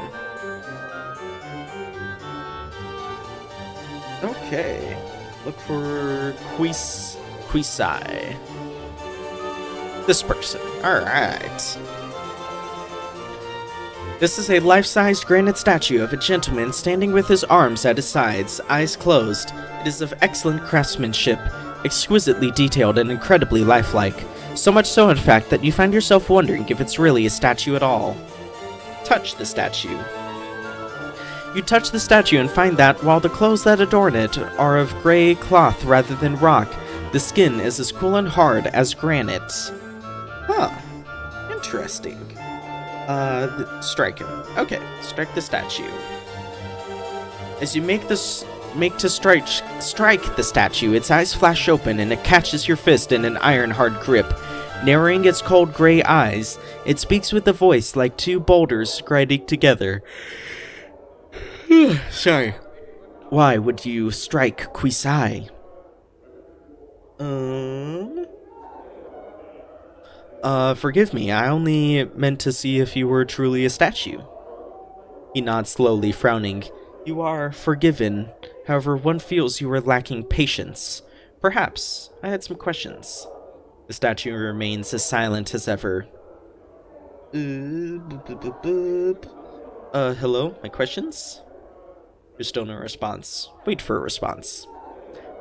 Okay. Look for Quisai. This person. Alright. This is a life-sized granite statue of a gentleman standing with his arms at his sides, eyes closed. It is of excellent craftsmanship, exquisitely detailed and incredibly lifelike. So much so, in fact, that you find yourself wondering if it's really a statue at all. Touch the statue. You touch the statue and find that, while the clothes that adorn it are of gray cloth rather than rock, the skin is as cool and hard as granite. Huh. Interesting. Strike him. Okay, strike the statue. As you make to strike the statue, its eyes flash open and it catches your fist in an iron-hard grip. Narrowing its cold gray eyes, it speaks with a voice like two boulders grinding together. Sorry. Why would you strike Quisai? Forgive me, I only meant to see if you were truly a statue. He nods slowly, frowning. You are forgiven. However, one feels you are lacking patience. Perhaps. I had some questions. The statue remains as silent as ever. Hello? My questions? There's still no response. Wait for a response.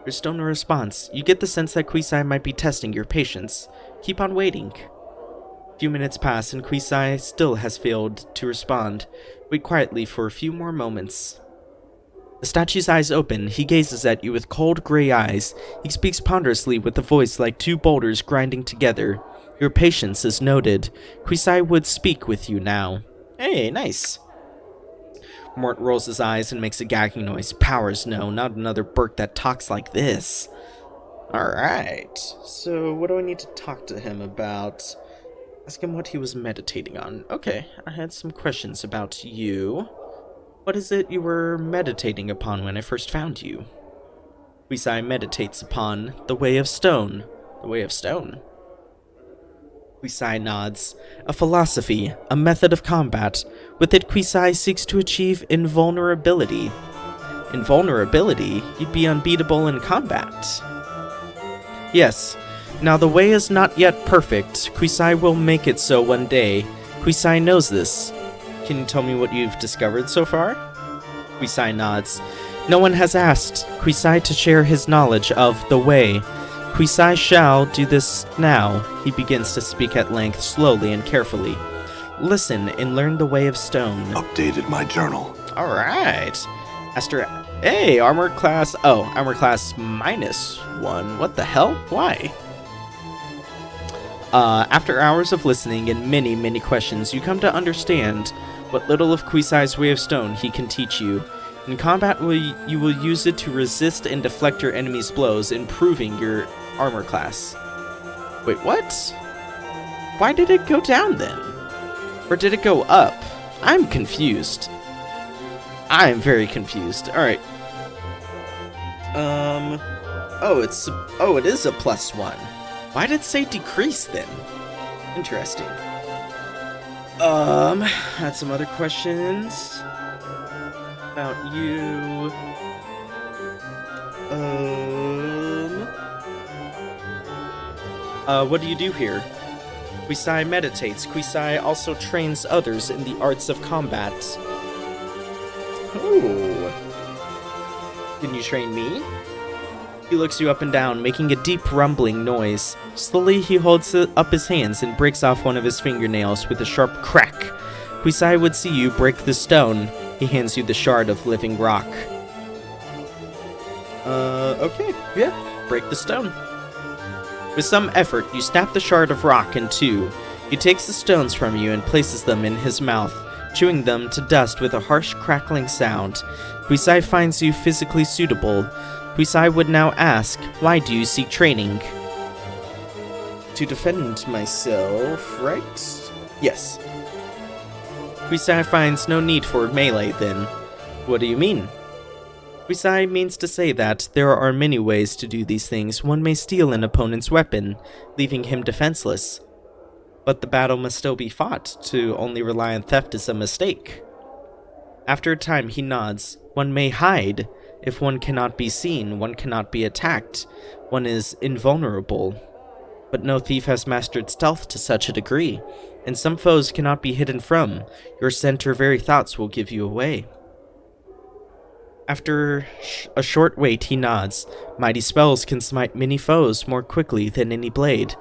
There's still no response. You get the sense that Quisai might be testing your patience. Keep on waiting. A few minutes pass and Quisai still has failed to respond. Wait quietly for a few more moments. The statue's eyes open. He gazes at you with cold gray eyes. He speaks ponderously with a voice like two boulders grinding together. Your patience is noted. Quisai would speak with you now. Hey, nice. Mort rolls his eyes and makes a gagging noise. Powers, no, not another Burke that talks like this. Alright, so what do I need to talk to him about? Ask him what he was meditating on. Okay, I had some questions about you. What is it you were meditating upon when I first found you? Quisai meditates upon the Way of Stone. The Way of Stone? Quisai nods. A philosophy, a method of combat. With it, Quisai seeks to achieve invulnerability. Invulnerability? You'd be unbeatable in combat. Yes. Now the way is not yet perfect. Quisai will make it so one day. Quisai knows this. Can you tell me what you've discovered so far? Quisai nods. No one has asked Quisai to share his knowledge of the way. Quisai shall do this now. He begins to speak at length, slowly and carefully. Listen and learn the Way of Stone. Updated my journal. Alright. Hey, armor class... Oh, armor class -1. What the hell? Why? After hours of listening and many, many questions, you come to understand what little of Quisai's Way of Stone he can teach you. In combat, you will use it to resist and deflect your enemy's blows, improving your armor class. Wait, what? Why did it go down then? Or did it go up? I'm confused. I'm very confused. Alright. Oh, it is a +1. Why did it say decrease then? Interesting. Had some other questions about you. What do you do here? Quisai meditates. Quisai also trains others in the arts of combat. Oh. Can you train me? He looks you up and down, making a deep rumbling noise. Slowly, he holds up his hands and breaks off one of his fingernails with a sharp crack. Quisai would see you break the stone. He hands you the shard of living rock. Okay, yeah, break the stone. With some effort, you snap the shard of rock in two. He takes the stones from you and places them in his mouth, chewing them to dust with a harsh crackling sound. Quisai finds you physically suitable. Quisai would now ask, why do you seek training? To defend myself, right? Yes. Quisai finds no need for melee then. What do you mean? Quisai means to say that there are many ways to do these things. One may steal an opponent's weapon, leaving him defenseless. But the battle must still be fought. To only rely on theft is a mistake. After a time, he nods. One may hide. If one cannot be seen, one cannot be attacked. One is invulnerable. But no thief has mastered stealth to such a degree, and some foes cannot be hidden from. Your scent or very thoughts will give you away. After a short wait, he nods. Mighty spells can smite many foes more quickly than any blade.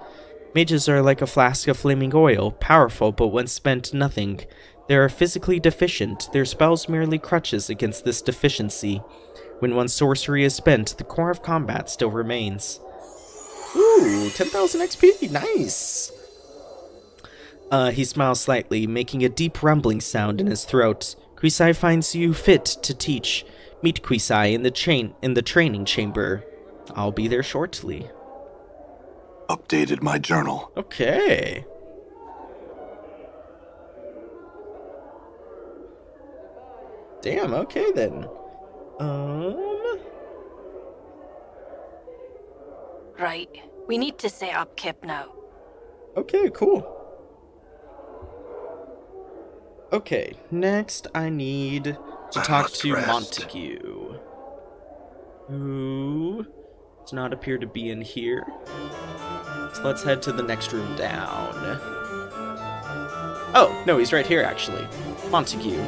Mages are like a flask of flaming oil, powerful but when spent nothing. They are physically deficient. Their spells merely crutches against this deficiency. When one's sorcery is spent, the core of combat still remains. Ooh, 10,000 XP, nice! He smiles slightly, making a deep rumbling sound in his throat. Quisai finds you fit to teach. Meet Quisai in the training chamber. I'll be there shortly. Updated my journal. Okay. Damn, okay then. Right. We need to set up Kip now. Okay, cool. Okay, next I need to I talk must to rest. Montague, who does not appear to be in here. So let's head to the next room down. Oh, no, he's right here, actually. Montague.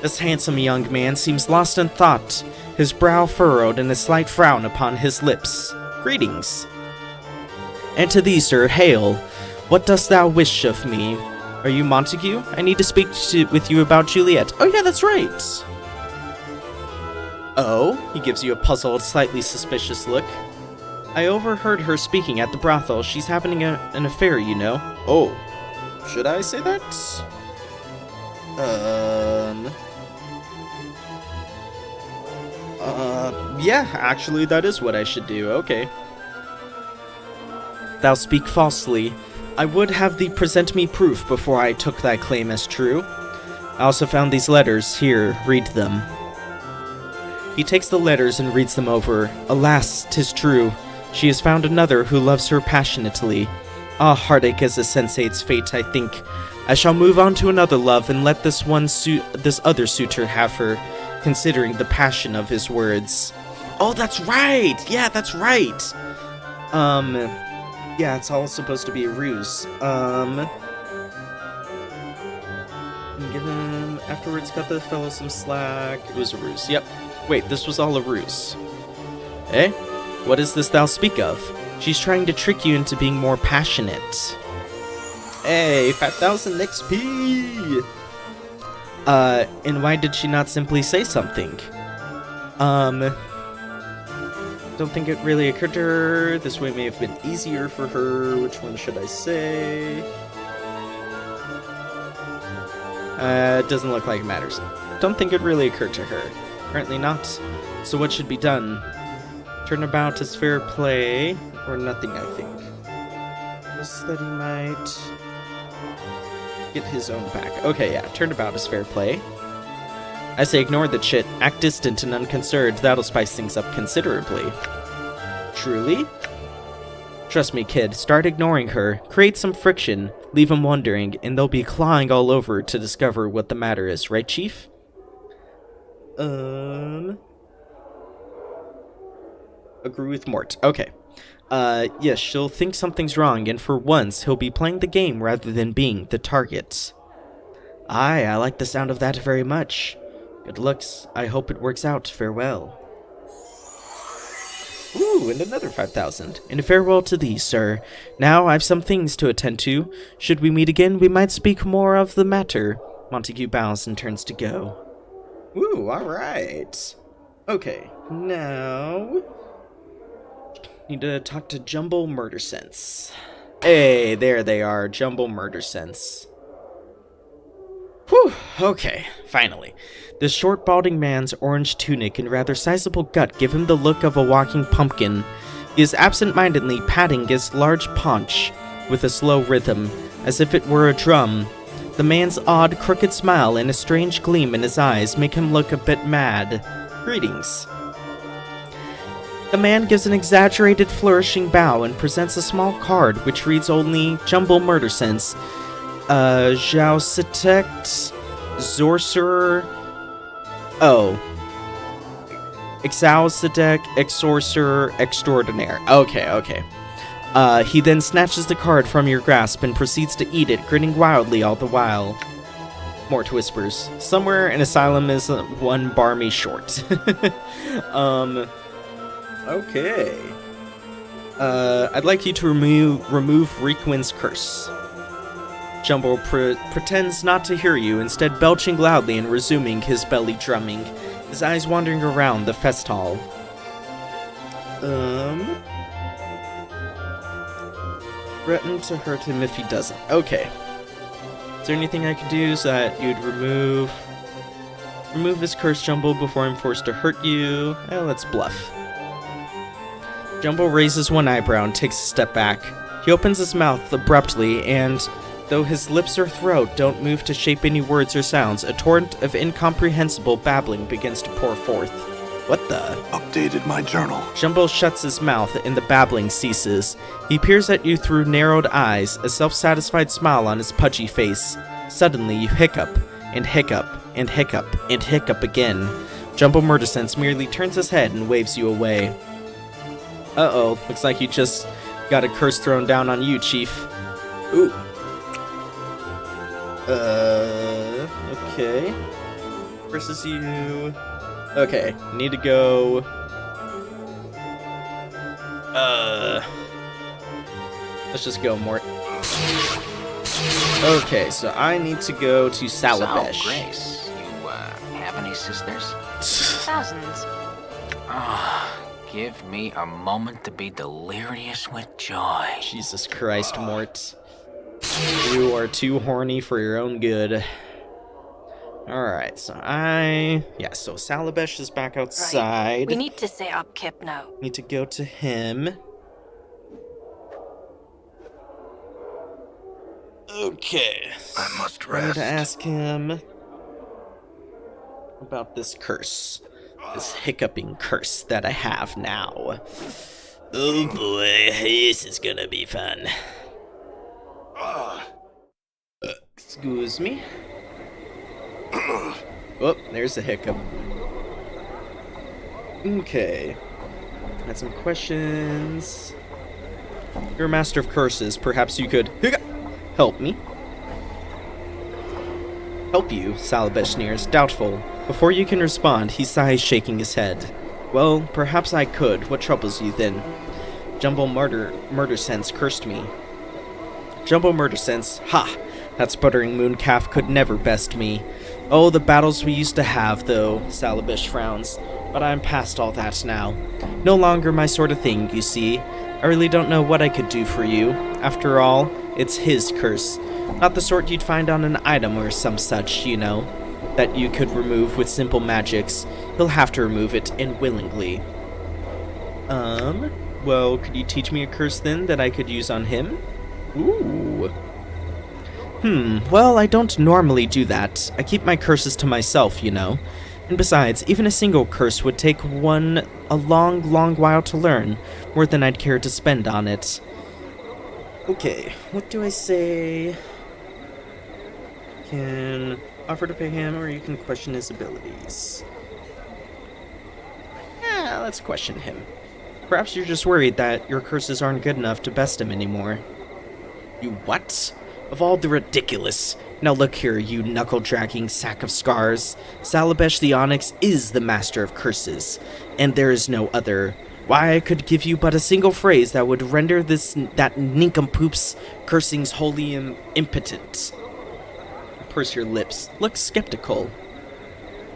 This handsome young man seems lost in thought, his brow furrowed and a slight frown upon his lips. Greetings. And to thee, sir, hail. What dost thou wish of me? Are you Montague? I need to speak with you about Juliet. Oh yeah, that's right. Oh? He gives you a puzzled, slightly suspicious look. I overheard her speaking at the brothel. She's having an affair, you know. Oh. Should I say that? Yeah, actually, that is what I should do. Okay. Thou speak falsely. I would have thee present me proof before I took thy claim as true. I also found these letters. Here, read them. He takes the letters and reads them over. Alas, 'tis true. She has found another who loves her passionately. Ah, heartache is a sensate's fate, I think. I shall move on to another love and let this other suitor have her, considering the passion of his words. Oh, that's right! Yeah, that's right! Yeah, it's all supposed to be a ruse. Give him... Afterwards, cut the fellow some slack. It was a ruse. Yep. Wait, this was all a ruse. Eh? What is this thou speak of? She's trying to trick you into being more passionate. Hey, 5,000 XP! And why did she not simply say something? Don't think it really occurred to her. This way may have been easier for her. Which one should I say? It doesn't look like it matters. Don't think it really occurred to her. Apparently not. So what should be done? Turnabout is fair play, or nothing, I think. Just that he might get his own back. Okay, yeah, turnabout is fair play. I say ignore the chit, act distant and unconcerned, that'll spice things up considerably. Truly? Trust me, kid, start ignoring her, create some friction, leave them wondering, and they'll be clawing all over to discover what the matter is, right, Chief? Agree with Mort. Okay. Yes, she'll think something's wrong, and for once, he'll be playing the game rather than being the target. Aye, I like the sound of that very much. Good looks. I hope it works out. Farewell. Ooh, and another 5,000. And farewell to thee, sir. Now I've some things to attend to. Should we meet again, we might speak more of the matter. Montague bows and turns to go. Ooh, alright. Okay, now... need to talk to Jumble Murder Sense. Hey, there they are, Jumble Murder Sense. Whew, okay, finally. This short, balding man's orange tunic and rather sizable gut give him the look of a walking pumpkin. He is absent-mindedly patting his large paunch with a slow rhythm, as if it were a drum. The man's odd, crooked smile and a strange gleam in his eyes make him look a bit mad. Greetings. The man gives an exaggerated, flourishing bow and presents a small card which reads only Jumble Murder Sense. Jousitect, Sorcerer. Oh. Exaucidec, Exorcer, Extraordinaire. Okay. He then snatches the card from your grasp and proceeds to eat it, grinning wildly all the while. Mort whispers. Somewhere an asylum is one barmy short. Okay. I'd like you to remove Requin's curse. Jumbo pretends not to hear you, instead belching loudly and resuming his belly drumming, his eyes wandering around the Festhall. Threaten to hurt him if he doesn't. Okay. Is there anything I could do so that you'd remove his curse, Jumbo, before I'm forced to hurt you? Let's bluff. Jumbo raises one eyebrow and takes a step back. He opens his mouth abruptly and, though his lips or throat don't move to shape any words or sounds, a torrent of incomprehensible babbling begins to pour forth. What the? Updated my journal. Jumbo shuts his mouth and the babbling ceases. He peers at you through narrowed eyes, a self-satisfied smile on his pudgy face. Suddenly, you hiccup, and hiccup, and hiccup, and hiccup again. Jumbo Murdersense merely turns his head and waves you away. Uh-oh, looks like you just got a curse thrown down on you, Chief. Ooh. Okay. Versus you. Okay, need to go... Let's just go, Mort. Okay, so I need to go to Salabesh. So, Grace, you, have any sisters? Thousands. Give me a moment to be delirious with joy. Jesus Christ, Mort. You are too horny for your own good. Alright, so so Salabesh is back outside. Right. We need to set up Kip now. Need to go to him. Okay. I must I need rest. to ask him about this curse. This hiccuping curse that I have now. Oh boy, this is gonna be fun. Excuse me. Oh, there's a hiccup. Okay. Got some questions. You're a master of curses. Perhaps you could help me. Help you, Salabesh sneers, doubtful. Before you can respond, he sighs, shaking his head. Well, perhaps I could. What troubles you then? Jumbo Murdersense cursed me. Jumbo Murdersense, ha! That sputtering mooncalf could never best me. Oh, the battles we used to have, though, Salabesh frowns. But I'm past all that now. No longer my sort of thing, you see. I really don't know what I could do for you. After all, it's his curse. Not the sort you'd find on an item or some such, you know, that you could remove with simple magics. He'll have to remove it, and willingly. Well, could you teach me a curse then that I could use on him? Ooh. Well, I don't normally do that. I keep my curses to myself, you know. And besides, even a single curse would take one a long, long while to learn, more than I'd care to spend on it. Okay, what do I say? Can offer to pay him, or you can question his abilities. Let's question him. Perhaps you're just worried that your curses aren't good enough to best him anymore. You what? Of all the ridiculous. Now look here, you knuckle-dragging sack of scars. Salabesh the Onyx is the master of curses, and there is no other. Why, I could give you but a single phrase that would render that nincompoop's cursings wholly impotent. Purse your lips. Look skeptical.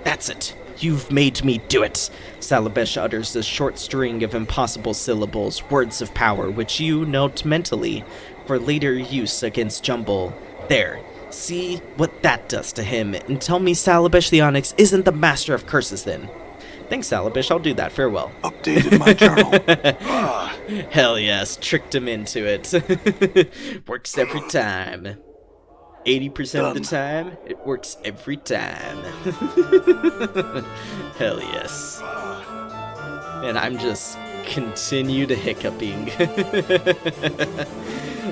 That's it. You've made me do it. Salabesh utters a short string of impossible syllables, words of power, which you note mentally for later use against Jumble. There. See what that does to him, and tell me Salabesh the Onyx isn't the master of curses then. Thanks, Salabesh. I'll do that. Farewell. Updated my journal. Hell yes. Tricked him into it. Works every time. 80% of the time, it works every time. Hell yes. And I'm just continue to hiccuping.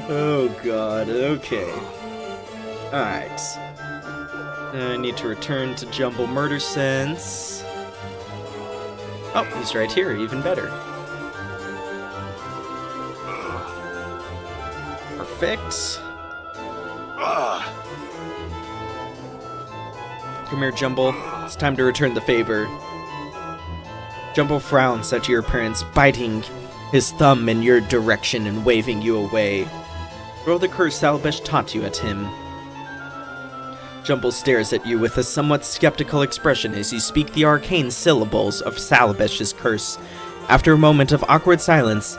Oh god, okay. Alright. I need to return to Jumble Murdersense. Oh, he's right here, even better. Perfect. Come here, Jumble. It's time to return the favor. Jumble frowns at your appearance, biting his thumb in your direction and waving you away. Throw the curse Salabesh taught you at him. Jumble stares at you with a somewhat skeptical expression as you speak the arcane syllables of Salabesh's curse. After a moment of awkward silence,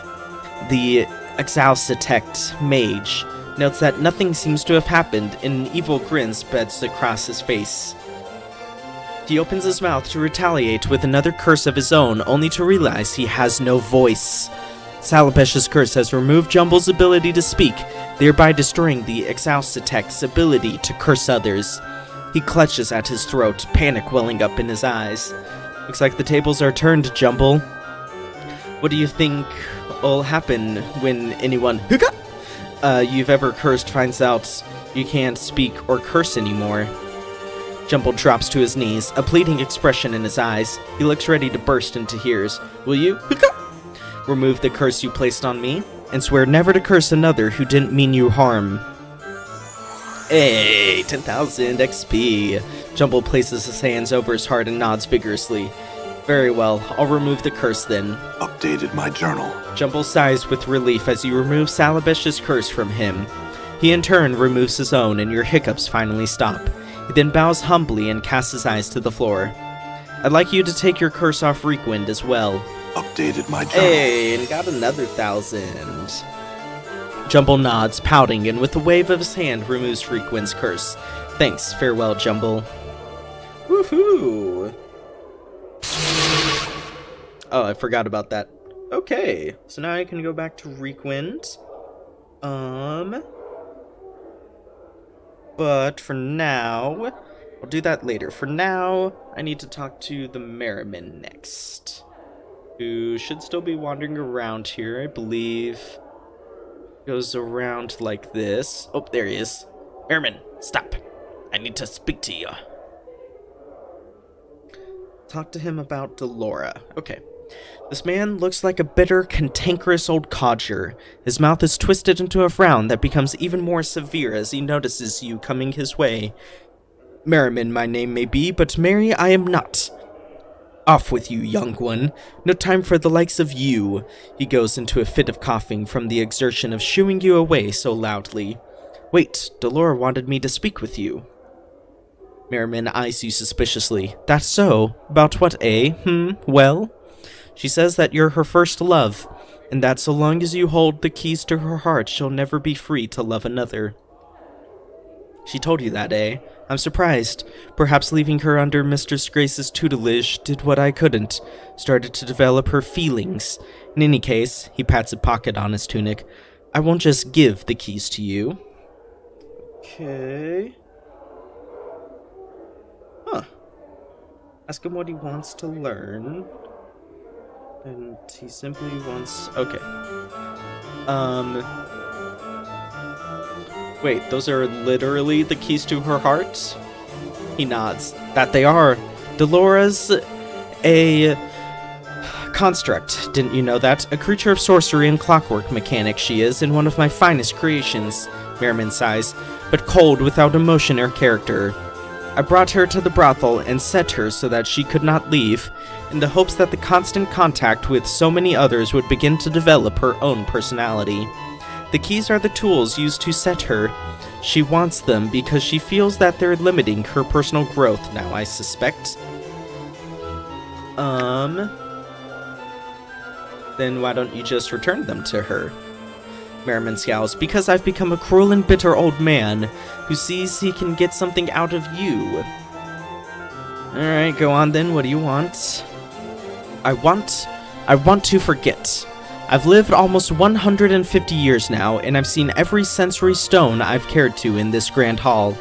the Exalcitect mage notes that nothing seems to have happened, and an evil grin spreads across his face. He opens his mouth to retaliate with another curse of his own, only to realize he has no voice. Salabesh's curse has removed Jumble's ability to speak, thereby destroying the Exalcitect's ability to curse others. He clutches at his throat, panic welling up in his eyes. Looks like the tables are turned, Jumble. What do you think will happen when anyone you've ever cursed finds out You can't speak or curse anymore. Jumble drops to his knees, a pleading expression in his eyes. He looks ready to burst into tears. Will you remove the curse you placed on me, and swear never to curse another who didn't mean you harm? Hey, 10,000 XP. Jumble places his hands over his heart and nods vigorously. Very well, I'll remove the curse then. Updated my journal. Jumble sighs with relief as you remove Salabesh's curse from him. He in turn removes his own, and your hiccups finally stop. He then bows humbly and casts his eyes to the floor. I'd like you to take your curse off Reekwind as well. Updated my journal. Hey, and got another 1,000. Jumble nods, pouting, and with a wave of his hand removes Reekwind's curse. Thanks, farewell, Jumble. Woohoo! Oh, I forgot about that. Okay, so now I can go back to Reekwind. But for now, I'll do that later. For now, I need to talk to the Merriman next, who should still be wandering around here, I believe. Goes around like this. Oh, there he is. Merriman, stop. I need to speak to you. Talk to him about Delora. Okay. This man looks like a bitter, cantankerous old codger. His mouth is twisted into a frown that becomes even more severe as he notices you coming his way. Merriman my name may be, but merry I am not. Off with you, young one. No time for the likes of you. He goes into a fit of coughing from the exertion of shooing you away so loudly. Wait, Delora wanted me to speak with you. Merriman eyes you suspiciously. That's so? About what, eh? Well? She says that you're her first love, and that so long as you hold the keys to her heart, she'll never be free to love another. She told you that, eh? I'm surprised. Perhaps leaving her under Mistress Grace's tutelage did what I couldn't. Started to develop her feelings. In any case, he pats a pocket on his tunic. I won't just give the keys to you. Okay. Huh. Ask him what he wants to learn. And he simply wants... Okay. Wait, those are literally the keys to her heart? He nods. That they are. Delora's a construct. Didn't you know that? A creature of sorcery and clockwork mechanic she is, and one of my finest creations. Merriman sighs, but cold, without emotion or character. I brought her to the brothel and set her so that she could not leave, in the hopes that the constant contact with so many others would begin to develop her own personality. The keys are the tools used to set her. She wants them because she feels that they're limiting her personal growth now, I suspect. Then why don't you just return them to her? Merriman scowls. Because I've become a cruel and bitter old man who sees he can get something out of you. Alright, go on then. What do you want? I want to forget. I've lived almost 150 years now, and I've seen every sensory stone I've cared to in this grand hall.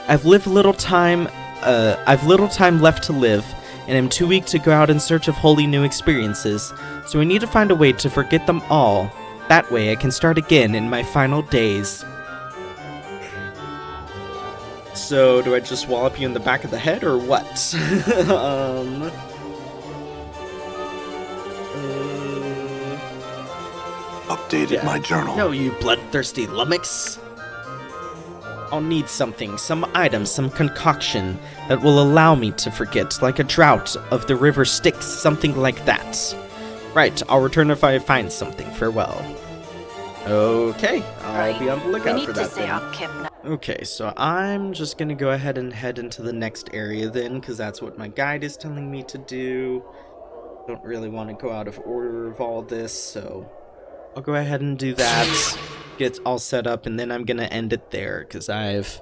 I've little time left to live, and am too weak to go out in search of wholly new experiences, so I need to find a way to forget them all. That way I can start again in my final days. So, do I just wallop you in the back of the head, or what? Updated my journal. No, you bloodthirsty lummox. I'll need something, some item, some concoction that will allow me to forget, like a drought of the river Styx, something like that. Right, I'll return if I find something. Farewell. Okay, I'll be on the lookout for that then. Okay, so I'm just gonna go ahead and head into the next area then, because that's what my guide is telling me to do. Don't really want to go out of order of all this, so I'll go ahead and do that, get all set up, and then I'm gonna end it there, because I've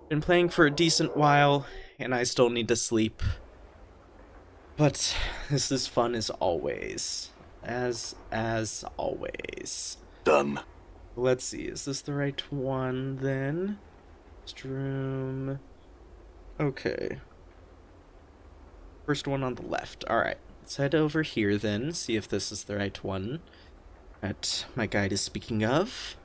been playing for a decent while, and I still need to sleep. But this is fun as always. As always. Done. Let's see, is this the right one then? First room. Okay. First one on the left. Alright, let's head over here then, see if this is the right one that my guide is speaking of.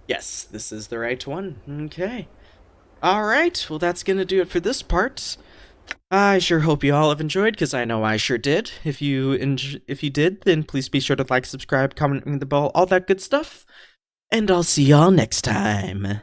Yes, this is the right one. Okay. Alright, well that's gonna do it for this part. I sure hope you all have enjoyed, because I know I sure did. If you did, then please be sure to like, subscribe, comment, ring the bell, all that good stuff. And I'll see y'all next time.